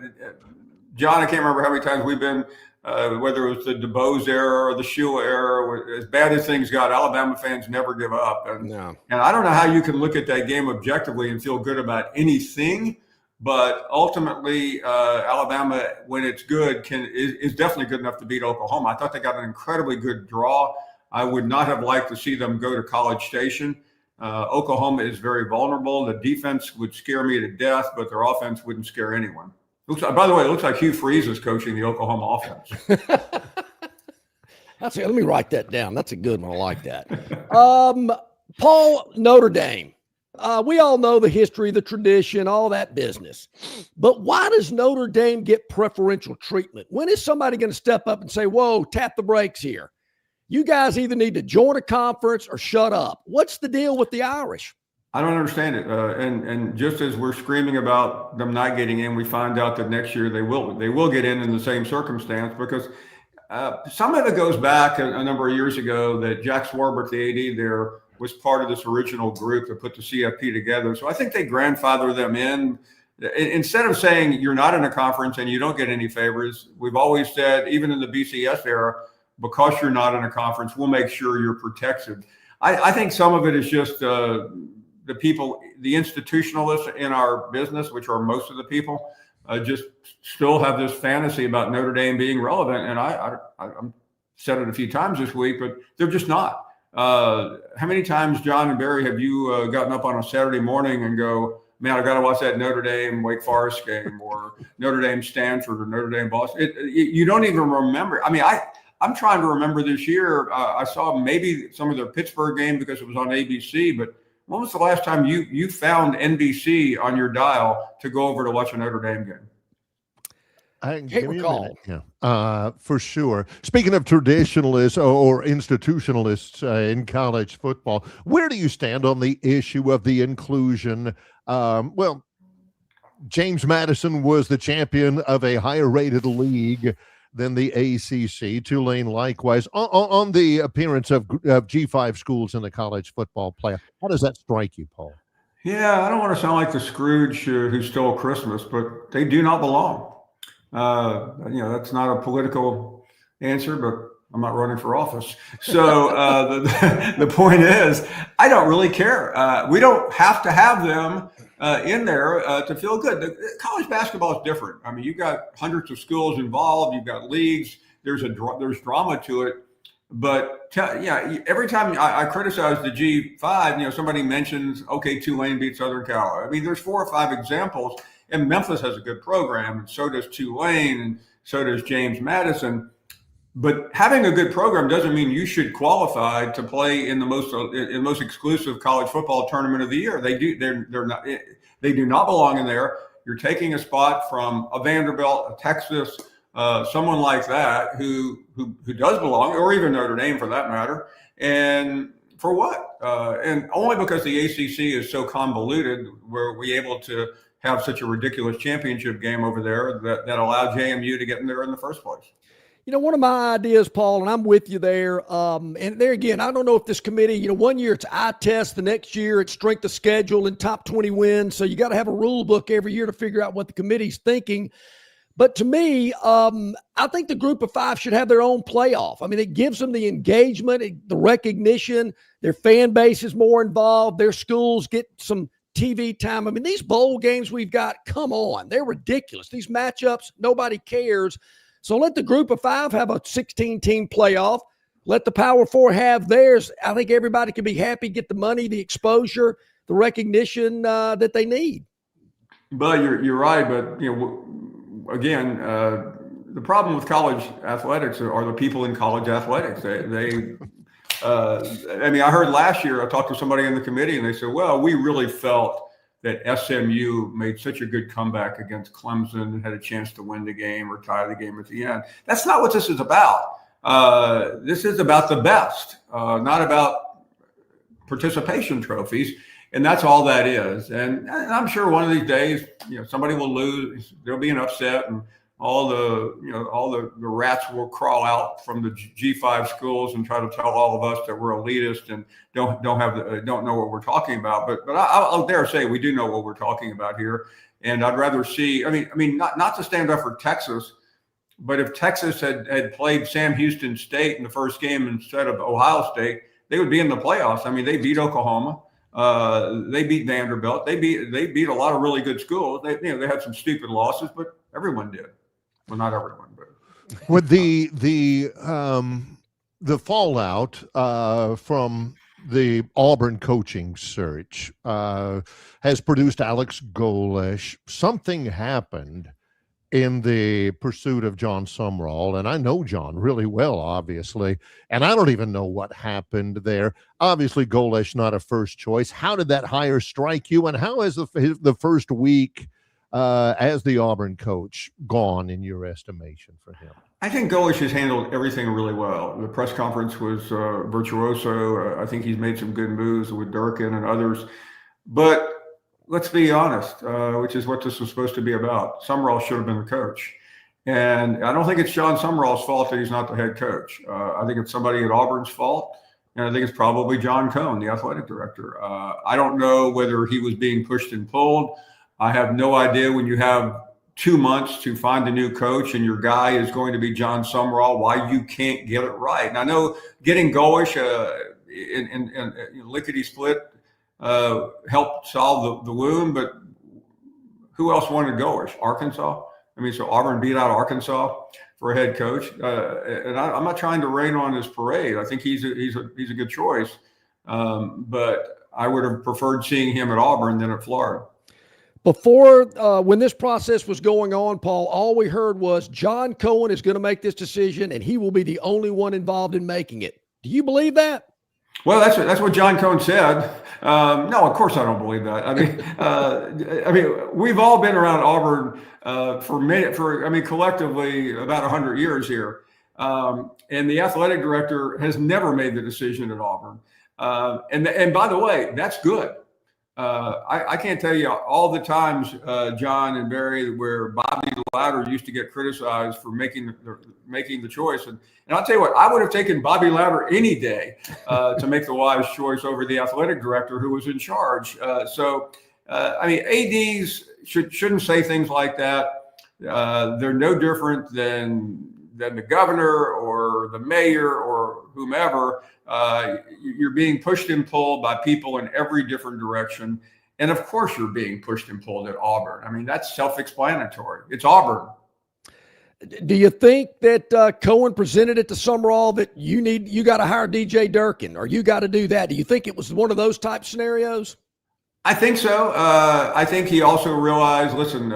John, I can't remember how many times we've been, whether it was the DeBose era or the Shula era, as bad as things got, Alabama fans never give up. And I don't know how you can look at that game objectively and feel good about anything. But ultimately, Alabama, when it's good, is definitely good enough to beat Oklahoma. I thought they got an incredibly good draw. I would not have liked to see them go to College Station. Oklahoma is very vulnerable. The defense would scare me to death, but their offense wouldn't scare anyone. By the way, it looks like Hugh Freeze is coaching the Oklahoma offense. Let me write that down. That's a good one. I like that. Paul, Notre Dame. We all know the history, the tradition, all that business. But why does Notre Dame get preferential treatment? When is somebody going to step up and say, whoa, tap the brakes here? You guys either need to join a conference or shut up. What's the deal with the Irish? I don't understand it. And just as we're screaming about them not getting in, we find out that next year they will get in the same circumstance, because some of it goes back a number of years ago that Jack Swarbrick, the AD there, was part of this original group that put the CFP together. So I think they grandfather them in. Instead of saying you're not in a conference and you don't get any favors, we've always said, even in the BCS era, because you're not in a conference, we'll make sure you're protected. I think some of it is just the people, the institutionalists in our business, which are most of the people, just still have this fantasy about Notre Dame being relevant. And I said it a few times this week, but they're just not. How many times, John and Barry, have you gotten up on a Saturday morning and go, man, I got to watch that Notre Dame Wake Forest game, or Notre Dame Stanford, or Notre Dame Boston? You don't even remember. I mean, I'm trying to remember this year. I saw maybe some of their Pittsburgh game because it was on ABC, but when was the last time you found NBC on your dial to go over to watch a Notre Dame game? I can't recall. Yeah, for sure. Speaking of traditionalists or institutionalists in college football, where do you stand on the issue of the inclusion? Well, James Madison was the champion of a higher rated league than the ACC. Tulane likewise. On the appearance of G5 schools in the college football playoff, how does that strike you, Paul? Yeah, I don't want to sound like the Scrooge who stole Christmas, but they do not belong. That's not a political answer, but I'm not running for office. So the point is, I don't really care. We don't have to have them in there to feel good. College basketball is different. I mean, you've got hundreds of schools involved. You've got leagues. There's drama to it. But every time I criticize the G5, somebody mentions, okay, Tulane beat Southern Cal. I mean, there's 4 or 5 examples. And Memphis has a good program, and so does Tulane, and so does James Madison. But having a good program doesn't mean you should qualify to play in the most exclusive college football tournament of the year. They do not belong in there. You're taking a spot from a Vanderbilt, a Texas, someone like that who does belong, or even Notre Dame for that matter. And for what? And only because the ACC is so convoluted, were we able to have such a ridiculous championship game over there that allowed JMU to get in there in the first place. One of my ideas, Paul, and I'm with you there. And there again, I don't know if this committee, one year it's eye test, the next year it's strength of schedule and top 20 wins. So you got to have a rule book every year to figure out what the committee's thinking. But to me, I think the group of five should have their own playoff. I mean, it gives them the engagement, the recognition, their fan base is more involved, their schools get some TV time. I mean, these bowl games we've got, come on, they're ridiculous. These matchups, nobody cares. So let the group of five have a 16-team playoff. Let the Power Four have theirs. I think everybody can be happy, get the money, the exposure, the recognition that they need. But you're right. But again, the problem with college athletics are the people in college athletics. I heard last year, I talked to somebody in the committee and they said, well, we really felt that SMU made such a good comeback against Clemson and had a chance to win the game or tie the game at the end. That's not what this is about. This is about the best, not about participation trophies. And that's all that is. And I'm sure one of these days, somebody will lose. There'll be an upset, and all the rats will crawl out from the G5 schools and try to tell all of us that we're elitist and don't know what we're talking about. But I'll dare say we do know what we're talking about here. And I'd rather see. I mean, not to stand up for Texas, but if Texas had played Sam Houston State in the first game instead of Ohio State, they would be in the playoffs. I mean, they beat Oklahoma. They beat Vanderbilt. They beat a lot of really good schools. They had some stupid losses, but everyone did. Well, not everyone, but with the fallout from the Auburn coaching search has produced Alex Golesh. Something happened in the pursuit of John Sumrall, and I know John really well, obviously, and I don't even know what happened there. Obviously, Golesh not a first choice. How did that hire strike you, and how has the first week as the Auburn coach gone in your estimation for him? I think Golesh has handled everything really well. The press conference was virtuoso. I think he's made some good moves with Durkin and others, but let's be honest, which is what this was supposed to be about. Sumrall should have been the coach. And I don't think it's John Sumrall's fault that he's not the head coach. I think it's somebody at Auburn's fault. And I think it's probably John Cohn, the athletic director. I don't know whether he was being pushed and pulled. I have no idea when you have 2 months to find a new coach and your guy is going to be John Sumrall, why you can't get it right. And I know getting Golesh in lickety split helped solve the wound, but who else wanted Golesh? Arkansas? I mean, so Auburn beat out Arkansas for a head coach. And I'm not trying to rain on his parade. I think he's a good choice. But I would have preferred seeing him at Auburn than at Florida. Before, when this process was going on, Paul, all we heard was John Cohen is going to make this decision and he will be the only one involved in making it. Do you believe that? Well, that's what John Cohen said. No, of course I don't believe that. I mean, we've all been around Auburn collectively about 100 years here, and the athletic director has never made the decision at Auburn. And by the way, that's good. I can't tell you all the times, John and Barry, where Bobby Louder used to get criticized for making the choice. And I'll tell you what, I would have taken Bobby Louder any day to make the wise choice over the athletic director who was in charge. I mean, ADs shouldn't say things like that. They're no different than the governor or the mayor or whomever. You're being pushed and pulled by people in every different direction. And of course you're being pushed and pulled at Auburn. I mean, that's self-explanatory. It's Auburn. Do you think that Cohen presented it to Sumrall that you got to hire DJ Durkin or you got to do that? Do you think it was one of those type scenarios? I think so. I think he also realized, listen,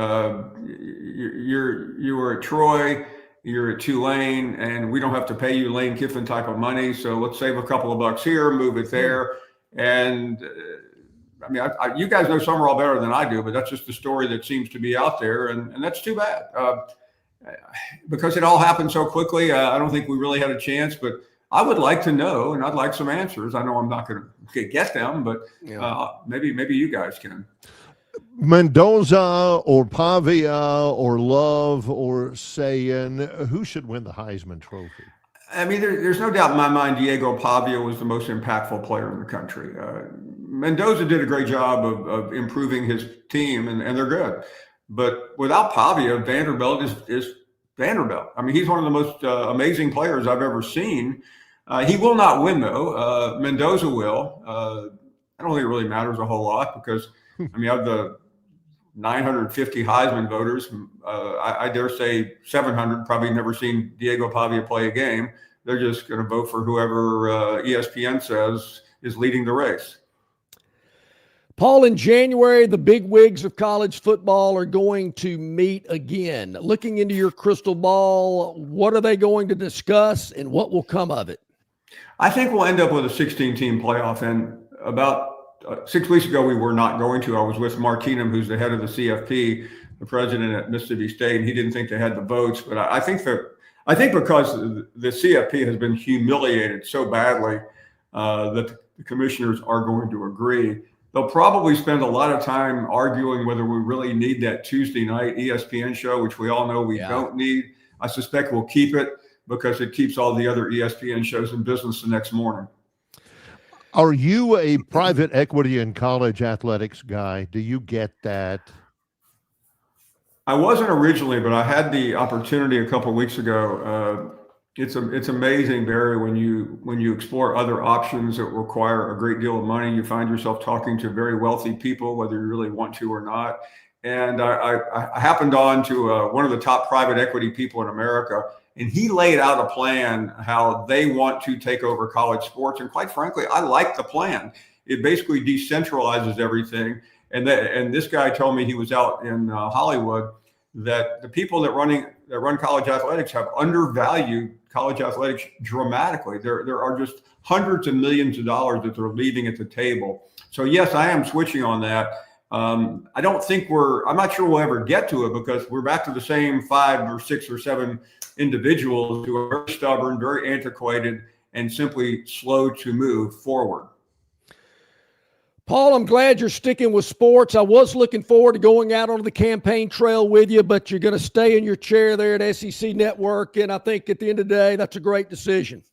you were at Troy, you're at Tulane, and we don't have to pay you Lane Kiffin type of money. So let's save a couple of bucks here, move it there. And I mean, you guys know Sumrall better than I do, but that's just the story that seems to be out there. And that's too bad because it all happened so quickly. I don't think we really had a chance, but I would like to know, and I'd like some answers. I know I'm not going to get them, but maybe you guys can. Mendoza or Pavia or Love or Sayin, who should win the Heisman Trophy? I mean, there's no doubt in my mind Diego Pavia was the most impactful player in the country. Mendoza did a great job of improving his team, and they're good. But without Pavia, Vanderbilt is Vanderbilt. I mean, he's one of the most amazing players I've ever seen. He will not win, though. Mendoza will. I don't think it really matters a whole lot because, I mean, of the 950 Heisman voters, I dare say 700 probably never seen Diego Pavia play a game. They're just going to vote for whoever ESPN says is leading the race. Paul, in January, the big wigs of college football are going to meet again. Looking into your crystal ball, what are they going to discuss and what will come of it? I think we'll end up with a 16-team playoff. And about 6 weeks ago, we were not going to. I was with Mark Keenum, who's the head of the CFP, the president at Mississippi State, and he didn't think they had the votes. But I think because the CFP has been humiliated so badly that the commissioners are going to agree. They'll probably spend a lot of time arguing whether we really need that Tuesday night ESPN show, which we all know we don't need. I suspect we'll keep it because it keeps all the other ESPN shows in business the next morning. Are you a private equity in college athletics guy? Do you get that? I wasn't originally, but I had the opportunity a couple of weeks ago. It's amazing, Barry, when you explore other options that require a great deal of money. You find yourself talking to very wealthy people, whether you really want to or not. And I happened on to one of the top private equity people in America, and he laid out a plan how they want to take over college sports. And quite frankly, I like the plan. It basically decentralizes everything. And this guy told me, he was out in Hollywood, that the people that run college athletics have undervalued college athletics dramatically. There are just hundreds of millions of dollars that they're leaving at the table. So yes, I am switching on that. I'm not sure we'll ever get to it because we're back to the same 5 or 6 or 7 individuals who are very stubborn, very antiquated, and simply slow to move forward. Paul, I'm glad you're sticking with sports. I was looking forward to going out on the campaign trail with you, but you're going to stay in your chair there at SEC Network, and I think at the end of the day, that's a great decision.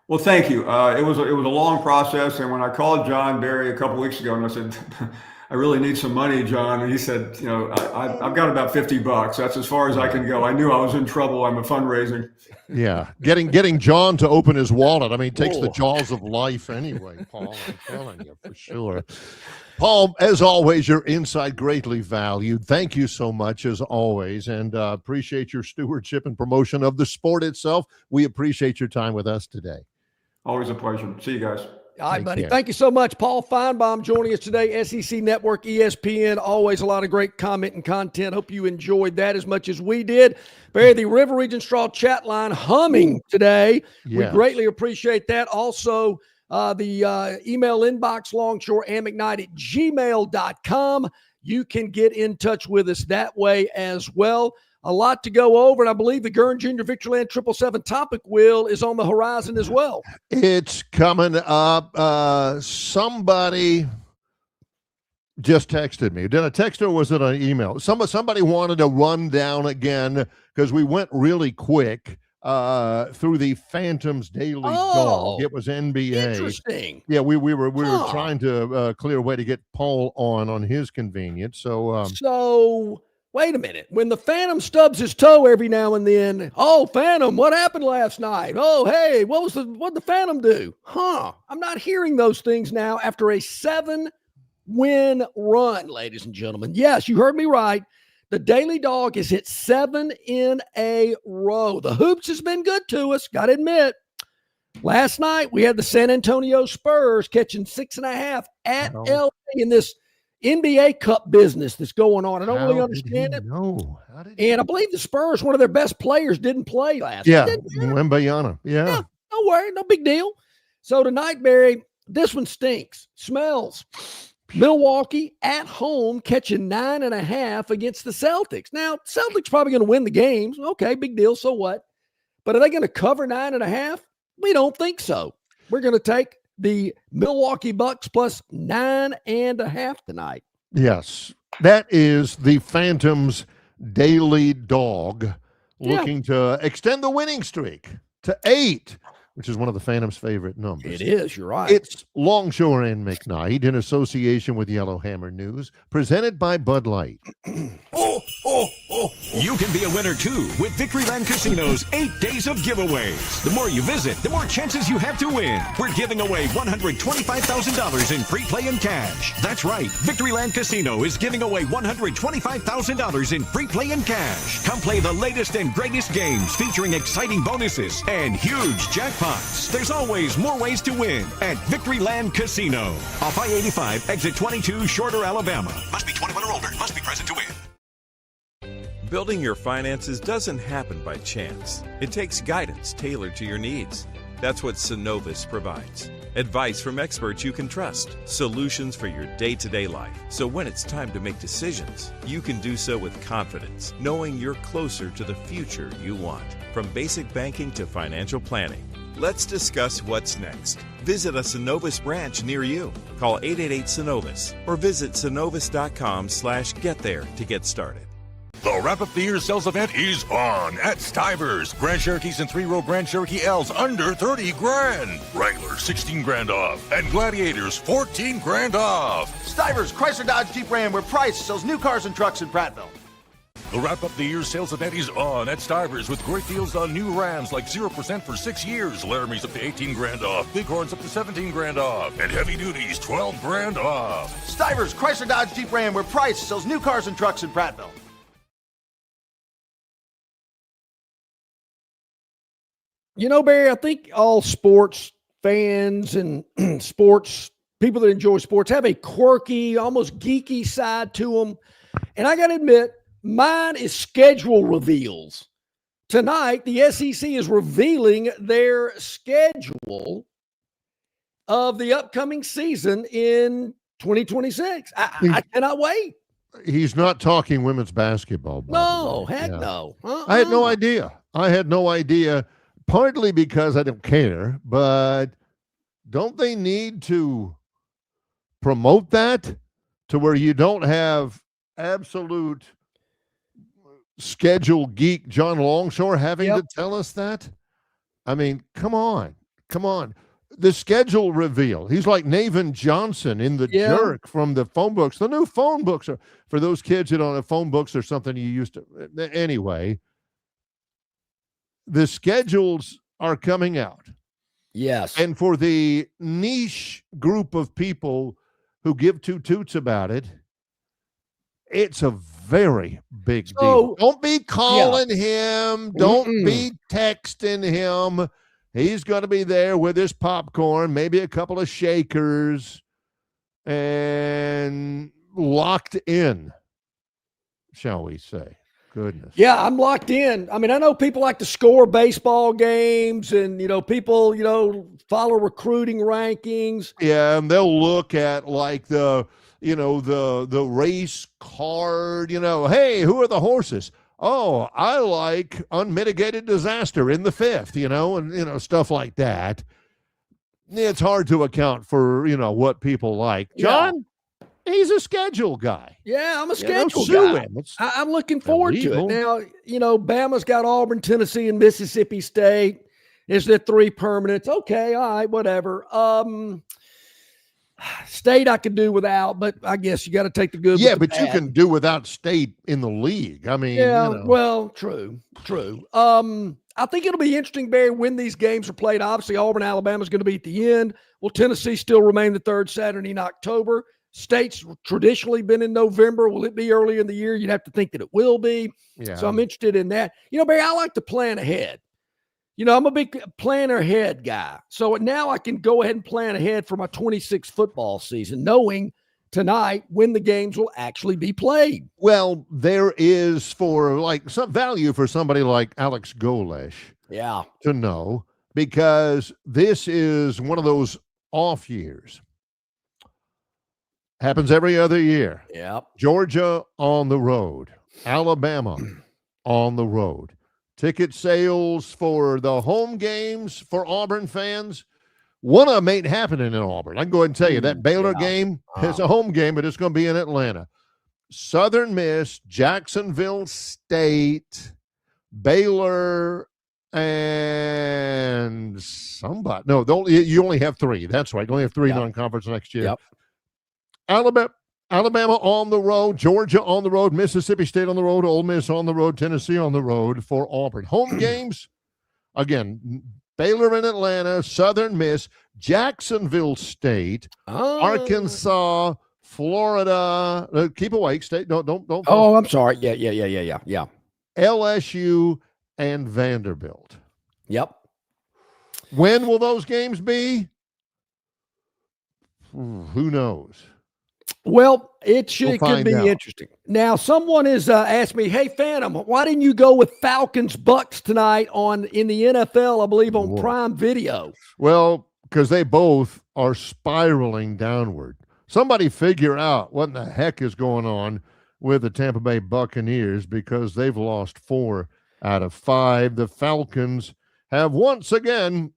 Well, thank you. It was a long process, and when I called John Barry a couple weeks ago and I said, I really need some money, John, and he said, I've got about $50. That's as far as I can go. I knew I was in trouble. I'm a fundraising. Yeah, getting John to open his wallet. I mean, it takes the jaws of life anyway, Paul. I'm telling you for sure. Paul, as always, your insight greatly valued. Thank you so much, as always, and appreciate your stewardship and promotion of the sport itself. We appreciate your time with us today. Always a pleasure. See you guys. All right, buddy. Thank you so much. Paul Feinbaum joining us today, SEC Network, ESPN. Always a lot of great comment and content. Hope you enjoyed that as much as we did. Barry, the River Region Straw chat line humming today. Yes. We greatly appreciate that. Also, the email inbox, Longshore McKnight at gmail.com. You can get in touch with us that way as well. A lot to go over, and I believe the Gurn Junior Victoryland 777 topic wheel is on the horizon as well. It's coming up. Somebody just texted me. Did I text or was it an email? Somebody wanted to run down again because we went really quick through the Phantoms Daily Dog. It was NBA. Interesting. Yeah, we were trying to clear a way to get Paul on his convenience. So wait a minute. When the Phantom stubs his toe every now and then, oh, Phantom, what happened last night? Oh, hey, what'd the Phantom do? I'm not hearing those things now after a 7-win run, ladies and gentlemen. Yes, you heard me right. The Daily Dog is hit 7 in a row. The Hoops has been good to us, got to admit. Last night, we had the San Antonio Spurs catching 6.5 at LA in this NBA Cup business that's going on. I don't really understand it. And I believe the Spurs, one of their best players, didn't play last night. Wembanyama. Yeah. No worry, no big deal. So tonight, Barry, this one stinks. Smells. Milwaukee at home catching 9.5 against the Celtics. Now, Celtics probably going to win the games. Okay, big deal. So what? But are they going to cover 9.5? We don't think so. We're going to take the Milwaukee Bucks plus 9.5 tonight. Yes. That is the Phantoms' daily dog looking to extend the winning streak to 8, which is one of the Phantoms' favorite numbers. It is. You're right. It's Longshore and McKnight in association with Yellowhammer News, presented by Bud Light. You can be a winner too with Victoryland Casino's 8 days of giveaways. The more you visit, the more chances you have to win. We're giving away $125,000 in free play and cash. That's right. Victoryland Casino is giving away $125,000 in free play and cash. Come play the latest and greatest games featuring exciting bonuses and huge jackpots. There's always more ways to win at Victoryland Casino. Off I-85, exit 22, Shorter, Alabama. Must be 21 or older. Must be present to win. Building your finances doesn't happen by chance. It takes guidance tailored to your needs. That's what Synovus provides. Advice from experts you can trust. Solutions for your day-to-day life. So when it's time to make decisions, you can do so with confidence, knowing you're closer to the future you want. From basic banking to financial planning. Let's discuss what's next. Visit a Synovus branch near you. Call 888-SYNOVUS or visit synovus.com/get there to get started. The Wrap Up the Year sales event is on at Stivers. Grand Cherokees and 3-row Grand Cherokee L's under 30 grand. Wrangler 16 grand off. And Gladiators 14 grand off. Stivers, Chrysler Dodge Jeep Ram, where Price sells new cars and trucks in Prattville. The Wrap Up the Year sales event is on at Stivers with great deals on new Rams like 0% for 6 years. Laramie's up to 18 grand off. Bighorn's up to 17 grand off. And Heavy Duty's 12 grand off. Stivers, Chrysler Dodge Jeep Ram, where Price sells new cars and trucks in Prattville. You know, Barry, I think all sports fans and sports people that enjoy sports have a quirky, almost geeky side to them. And I got to admit, mine is schedule reveals. Tonight, the SEC is revealing their schedule of the upcoming season in 2026. I cannot wait. He's not talking women's basketball. No, heck no. I had no idea. Partly because I don't care, but don't they need to promote that to where you don't have absolute schedule geek John Longshore having to tell us that? I mean, come on. The schedule reveal. He's like Navin Johnson in The Jerk from the phone books. The new phone books are for those kids that don't have phone books or something you used to. Anyway, the schedules are coming out. Yes. And for the niche group of people who give two toots about it, it's a very big deal. Don't be calling him. Don't be texting him. He's going to be there with his popcorn, maybe a couple of shakers, and locked in, shall we say. Goodness. Yeah, I'm locked in. I mean, I know people like to score baseball games and, people, follow recruiting rankings. Yeah, and they'll look at like the race card, hey, who are the horses? Oh, I like Unmitigated Disaster in the 5th, and, stuff like that. It's hard to account for, what people like. John? He's a schedule guy. Yeah, I'm a schedule guy. I'm looking forward to it. Now, Bama's got Auburn, Tennessee, and Mississippi State. Is there 3 permanents? Okay, all right, whatever. State I could do without, but I guess you got to take the good. Yeah, but you can do without State in the league. I mean, well, true. I think it'll be interesting, Barry, when these games are played. Obviously, Auburn, Alabama is going to be at the end. Will Tennessee still remain the 3rd Saturday in October? State's traditionally been in November. Will it be early in the year? You'd have to think that it will be. Yeah. So I'm interested in that. Barry, I like to plan ahead. I'm a big planner ahead guy. So now I can go ahead and plan ahead for my 26 football season, knowing tonight when the games will actually be played. Well, there is some value for somebody like Alex Golesh. Yeah. To know, because this is one of those off years. Happens every other year. Yep. Georgia on the road. Alabama on the road. Ticket sales for the home games for Auburn fans One of them ain't happening in Auburn. I can go ahead and tell you that Baylor game is a home game, but it's going to be in Atlanta. Southern Miss, Jacksonville State, Baylor, and somebody. No, you only have three. That's right. You only have three non-conference next year. Yep. Alabama on the road, Georgia on the road, Mississippi State on the road, Ole Miss on the road, Tennessee on the road for Auburn. Home games, again, Baylor in Atlanta, Southern Miss, Jacksonville State, Arkansas, Florida. Keep awake, State. Don't. Oh, I'm sorry. Yeah. LSU and Vanderbilt. Yep. When will those games be? Who knows? Well, it could be interesting. Now, someone has asked me, "Hey, Phantom, why didn't you go with Falcons Bucks tonight in the NFL? I believe on Prime Video." Well, because they both are spiraling downward. Somebody figure out what in the heck is going on with the Tampa Bay Buccaneers, because they've lost 4 out of 5. The Falcons have once again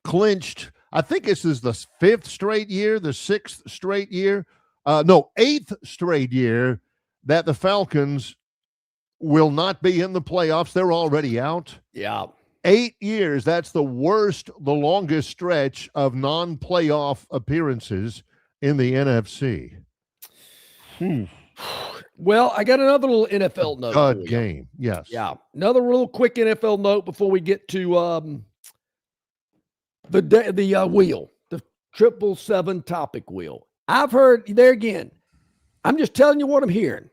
clinched. I think this is the 5th straight year, the 6th straight year, 8th straight year that the Falcons will not be in the playoffs. They're already out. Yeah. 8 years. That's the longest stretch of non-playoff appearances in the NFC. Well, I got another little NFL note. Good game. Yes. Yeah. Another real quick NFL note before we get to the wheel, the 777 topic wheel. I've heard there again. I'm just telling you what I'm hearing.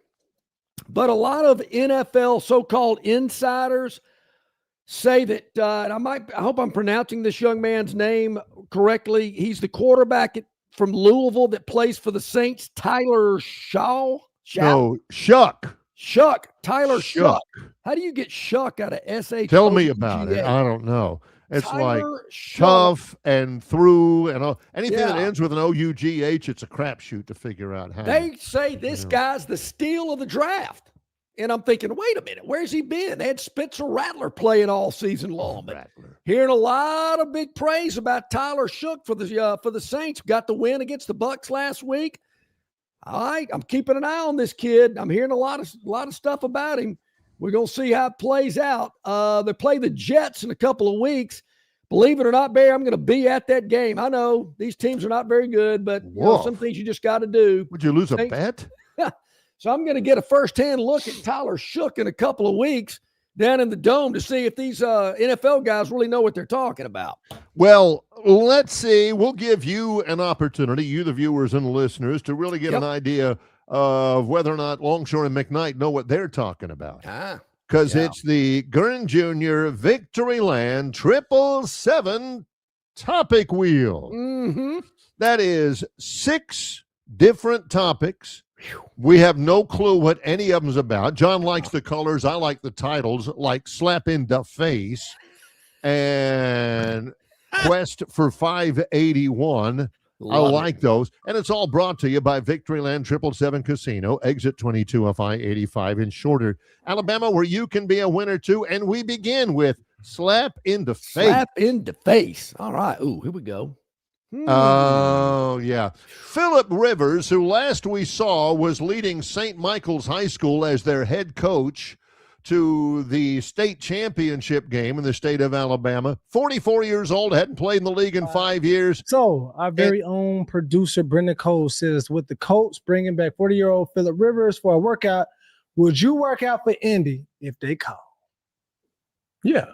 But a lot of NFL so-called insiders say that, and I hope I'm pronouncing this young man's name correctly. He's the quarterback from Louisville that plays for the Saints, Tyler Shaw. No, Shuck. Tyler Shuck. How do you get Shuck out of SH? Tell me about it. I don't know. It's Tyler like Shuck. tough and through and all. Anything that ends with an OUGH, it's a crapshoot to figure out how. They say this guy's the steal of the draft. And I'm thinking, wait a minute, where's he been? They had Spencer Rattler playing all season long. But hearing a lot of big praise about Tyler Shuck for the Saints. Got the win against the Bucs last week. All right, I'm keeping an eye on this kid. I'm hearing a lot of stuff about him. We're going to see how it plays out. They play the Jets in a couple of weeks. Believe it or not, Barry, I'm going to be at that game. I know these teams are not very good, but some things you just got to do. Would you lose a bet? So I'm going to get a firsthand look at Tyler Shuck in a couple of weeks down in the Dome to see if these NFL guys really know what they're talking about. Well, let's see. We'll give you an opportunity, you the viewers and listeners, to really get an idea of whether or not Longshore and McKnight know what they're talking about. Because it's the Gurn Jr. Victoryland 777 topic wheel. Mm-hmm. That is 6 different topics. We have no clue what any of them's about. John likes the colors. I like the titles, like Slap in the Face and Quest for 581. I like those. And it's all brought to you by Victoryland 777 Casino, exit 22 of I-85 in Shorter, Alabama, where you can be a winner too. And we begin with Slap in the Face. Slap in the Face. All right. Ooh, here we go. Oh, yeah. Philip Rivers, who last we saw was leading St. Michael's High School as their head coach to the state championship game in the state of Alabama. 44 years old, hadn't played in the league in 5 years. So our very own producer, Brendan Cole, says, with the Colts bringing back 40-year-old Philip Rivers for a workout, would you work out for Indy if they call? Yeah.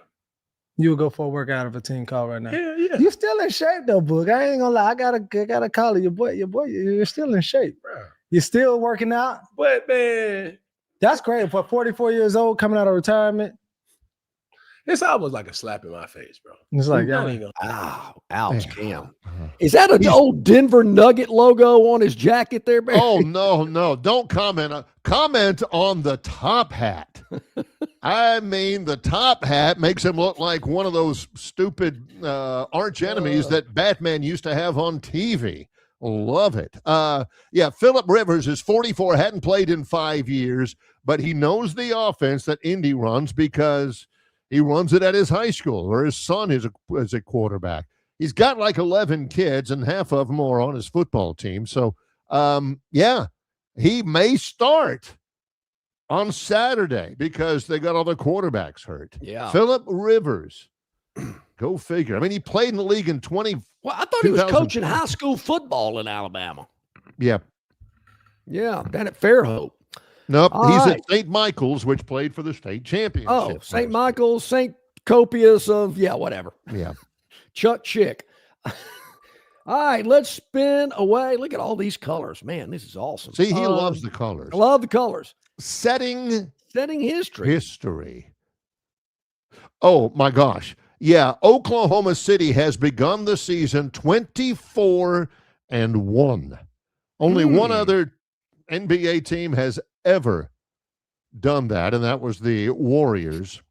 You would go for a workout of a team call right now. Yeah. You still in shape though, Boog. I ain't gonna lie. I gotta call it. Your boy, you're still in shape. Bro. You're still working out. But man, that's great for 44 years old coming out of retirement. It's almost like a slap in my face, bro. It's like, ouch, Cam. Is that an old Denver Nugget logo on his jacket there, Barry? Oh, no. Don't comment. Comment on the top hat. I mean, the top hat makes him look like one of those stupid arch enemies that Batman used to have on TV. Love it. Philip Rivers is 44, hadn't played in 5 years, but he knows the offense that Indy runs because He runs it at his high school, or his son is a quarterback. He's got like 11 kids, and half of them are on his football team. So, yeah, he may start on Saturday because they got all the quarterbacks hurt. Yeah. Phillip Rivers, go figure. I mean, he played in the league in 20. Well, I thought he was coaching high school football in Alabama. Yeah. Yeah, down at Fairhope. Nope, he's right. at St. Michael's, which played for the state championship. Oh, St. Michael's, St. Copious of, whatever. Yeah. Chuck Chick. All right, let's spin away. Look at all these colors. Man, this is awesome. See, he loves the colors. I love the colors. Setting history. Oh, my gosh. Yeah, Oklahoma City has begun the season 24-1. Only one other NBA team has ever done that, and that was the Warriors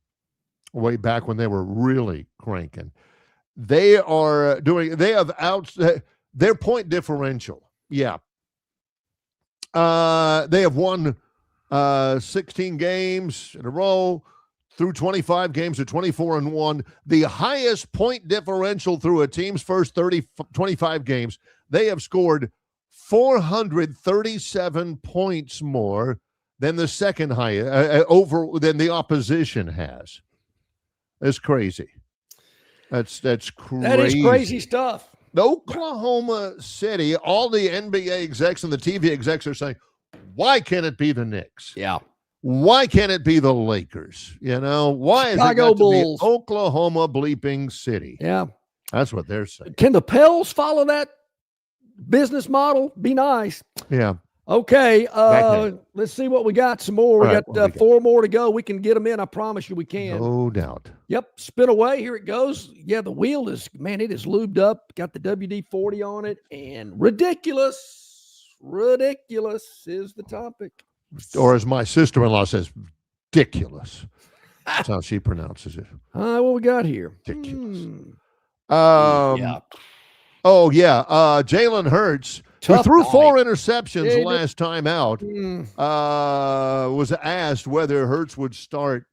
way back when they were really cranking. They have their point differential. Yeah. They have won 16 games in a row through 25 games to 24-1. The highest point differential through a team's first 25 games. They have scored 437 points more than the second highest than the opposition has. That's crazy. That's crazy. That is crazy stuff. Oklahoma City, all the NBA execs and the TV execs are saying, why can't it be the Knicks? Yeah. Why can't it be the Lakers? Why is Chicago it got Bulls. to be Oklahoma bleeping City? Yeah. That's what they're saying. Can the Pels follow that business model? Be nice. Yeah. Okay. Let's see what we got. Some more. We got 4 more to go. We can get them in. I promise you we can. No doubt. Yep. Spin away. Here it goes. Yeah, the wheel is, it is lubed up. Got the WD-40 on it. And ridiculous is the topic. Or as my sister-in-law says, ridiculous. That's how she pronounces it. What we got here? Ridiculous. Yeah. Oh, yeah. Jalen Hurts, who threw 4 interceptions last time out, was asked whether Hurts would start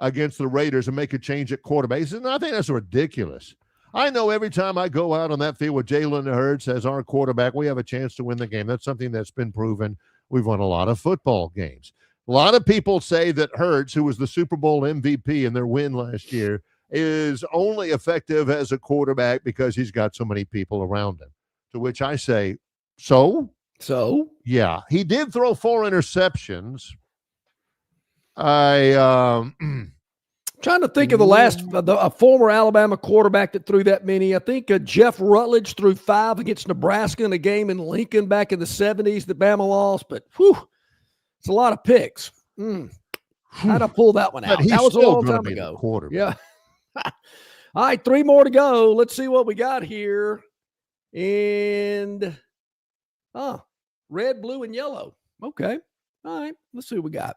against the Raiders and make a change at quarterback. He said, no, I think that's ridiculous. I know every time I go out on that field with Jalen Hurts as our quarterback, we have a chance to win the game. That's something that's been proven. We've won a lot of football games. A lot of people say that Hurts, who was the Super Bowl MVP in their win last year, is only effective as a quarterback because he's got so many people around him. To which I say, so? Yeah, he did throw 4 interceptions. Trying to think of a former Alabama quarterback that threw that many. I think Jeff Rutledge threw 5 against Nebraska in a game in Lincoln back in the 70s that Bama lost. But, it's a lot of picks. How'd I pull that one out? That was a long time ago. Yeah. All right, 3 more to go. Let's see what we got here. And, red, blue, and yellow. Okay. All right, let's see what we got.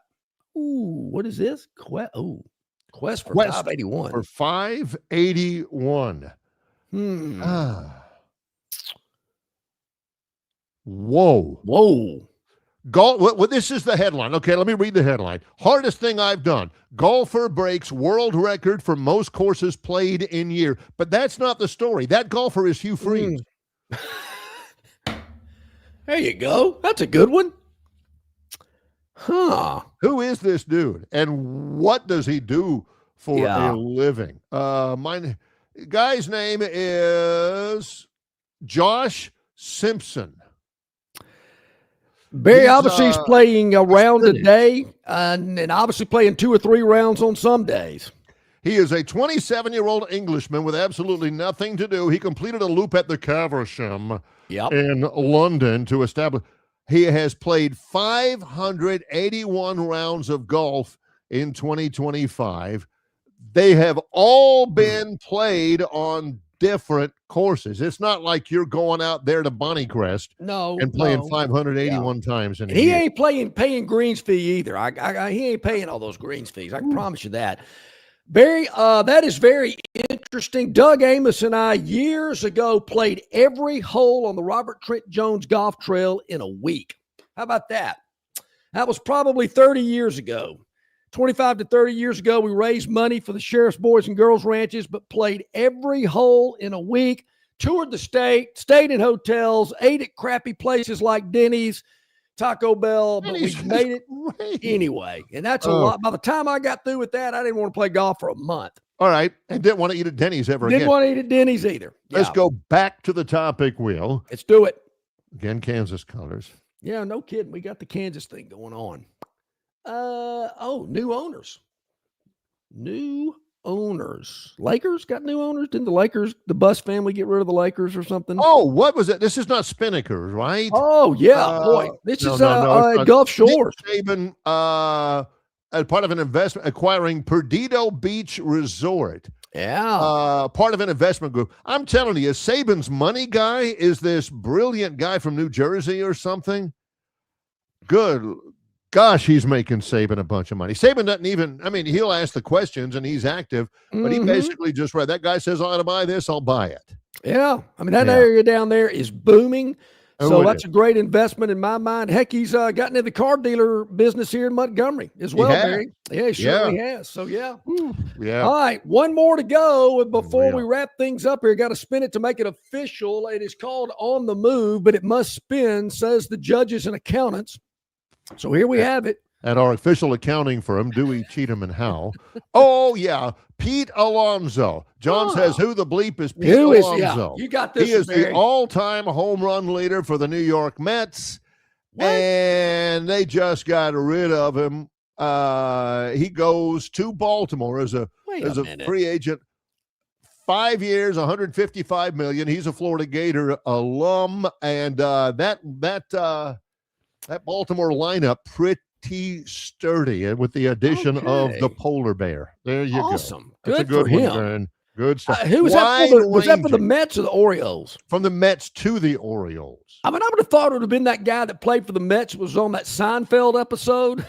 Ooh, what is this? Quest for 581. For 581. Whoa. This is the headline. Okay, let me read the headline. Hardest thing I've done. Golfer breaks world record for most courses played in year. But that's not the story. That golfer is Hugh Freeze. There you go. That's a good one. Huh. Who is this dude? And what does he do for a living? My guy's name is Josh Simpson. Barry obviously is playing a round a day and obviously playing 2 or 3 rounds on some days. He is a 27-year-old Englishman with absolutely nothing to do. He completed a loop at the Caversham in London to establish. He has played 581 rounds of golf in 2025. They have all been played on different courses. It's not like you're going out there to Bonnycrest and playing 581 times. And he ain't paying greens fee either. He ain't paying all those greens fees. I can promise you that. Barry, that is very interesting. Doug Amos and I years ago played every hole on the Robert Trent Jones golf trail in a week. How about that? That was probably 30 years ago. 25 to 30 years ago, we raised money for the Sheriff's Boys and Girls Ranches, but played every hole in a week, toured the state, stayed in hotels, ate at crappy places like Denny's, Taco Bell, but we made it anyway. And that's a lot. By the time I got through with that, I didn't want to play golf for a month. All right. And didn't want to eat at Denny's ever again. Didn't want to eat at Denny's either. Let's go back to the topic, Will. Let's do it. Again, Kansas colors. Yeah, no kidding. We got the Kansas thing going on. New owners. New owners. Lakers got new owners? Didn't the Bus family get rid of the Lakers or something? Oh, what was it? This is not Spinnaker, right? Oh, yeah. Boy, this is Gulf Shores. Nick Saban, as part of an investment, acquiring Perdido Beach Resort. Yeah. Part of an investment group. I'm telling you, Saban's money guy is this brilliant guy from New Jersey or something. Good gosh, he's making Saban a bunch of money. Saban doesn't even, he'll ask the questions and he's active, but he basically just read, that guy says, I ought to buy this, I'll buy it. Yeah. That area down there is booming. So that's a great investment in my mind. Heck, he's gotten into the car dealer business here in Montgomery as well, Barry. Yeah, he surely has. So, yeah. Yeah. All right, one more to go before we wrap things up here. Got to spin it to make it official. It is called On the Move, but it must spin, says the judges and accountants. So here we have it. At our official accounting firm, Dewey, Cheatham, and Howe. Oh, yeah, Pete Alonso. John says, who the bleep is Pete Alonso? You got this, He is Barry. the all-time home run leader for the New York Mets, and they just got rid of him. He goes to Baltimore as a free agent. 5 years, $155 million. He's a Florida Gator alum, and that Baltimore lineup pretty sturdy with the addition of the polar bear. There you go. Awesome. That's a good for one, him. Gurn. Good stuff. Who was that for? Was that for the Mets or the Orioles? From the Mets to the Orioles. I would have thought it would have been that guy that played for the Mets, was on that Seinfeld episode.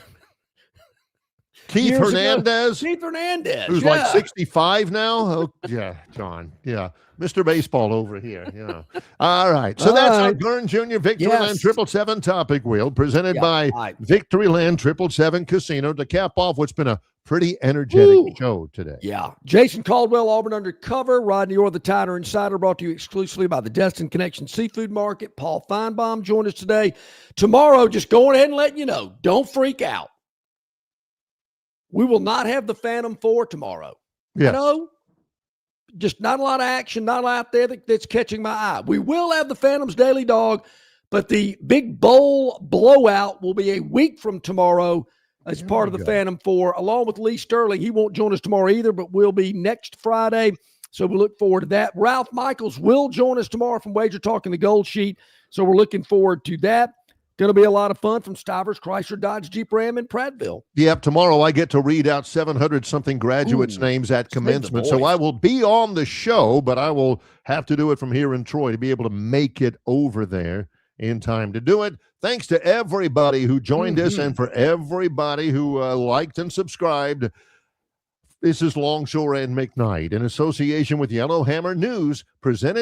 Keith Hernandez. Keith Hernandez. Who's like 65 now? Oh, yeah, John. Yeah. Mr. Baseball over here. Yeah. All right. So that's our Gurn Jr. Victoryland 777 topic wheel presented by Victoryland 777 Casino to cap off what's been a pretty energetic show today. Yeah. Jason Caldwell, Auburn Undercover, Rodney Orr, the Tider Insider, brought to you exclusively by the Destin Connection Seafood Market. Paul Feinbaum joined us today. Tomorrow, just going ahead and letting you know, don't freak out. We will not have the Phantom 4 tomorrow. Yes. I know. Just not a lot of action, not a lot out there that's catching my eye. We will have the Phantom's Daily Dog, but the big bowl blowout will be a week from tomorrow as part of the Phantom 4, along with Lee Sterling. He won't join us tomorrow either, but will be next Friday. So we look forward to that. Ralph Michaels will join us tomorrow from Wager Talk and the Gold Sheet. So we're looking forward to that. Going to be a lot of fun from Stivers, Chrysler, Dodge, Jeep, Ram, and Prattville. Yep, tomorrow I get to read out 700-something graduates' names at commencement. So I will be on the show, but I will have to do it from here in Troy to be able to make it over there in time to do it. Thanks to everybody who joined us and for everybody who liked and subscribed. This is Longshore and McKnight in association with Yellowhammer News, presented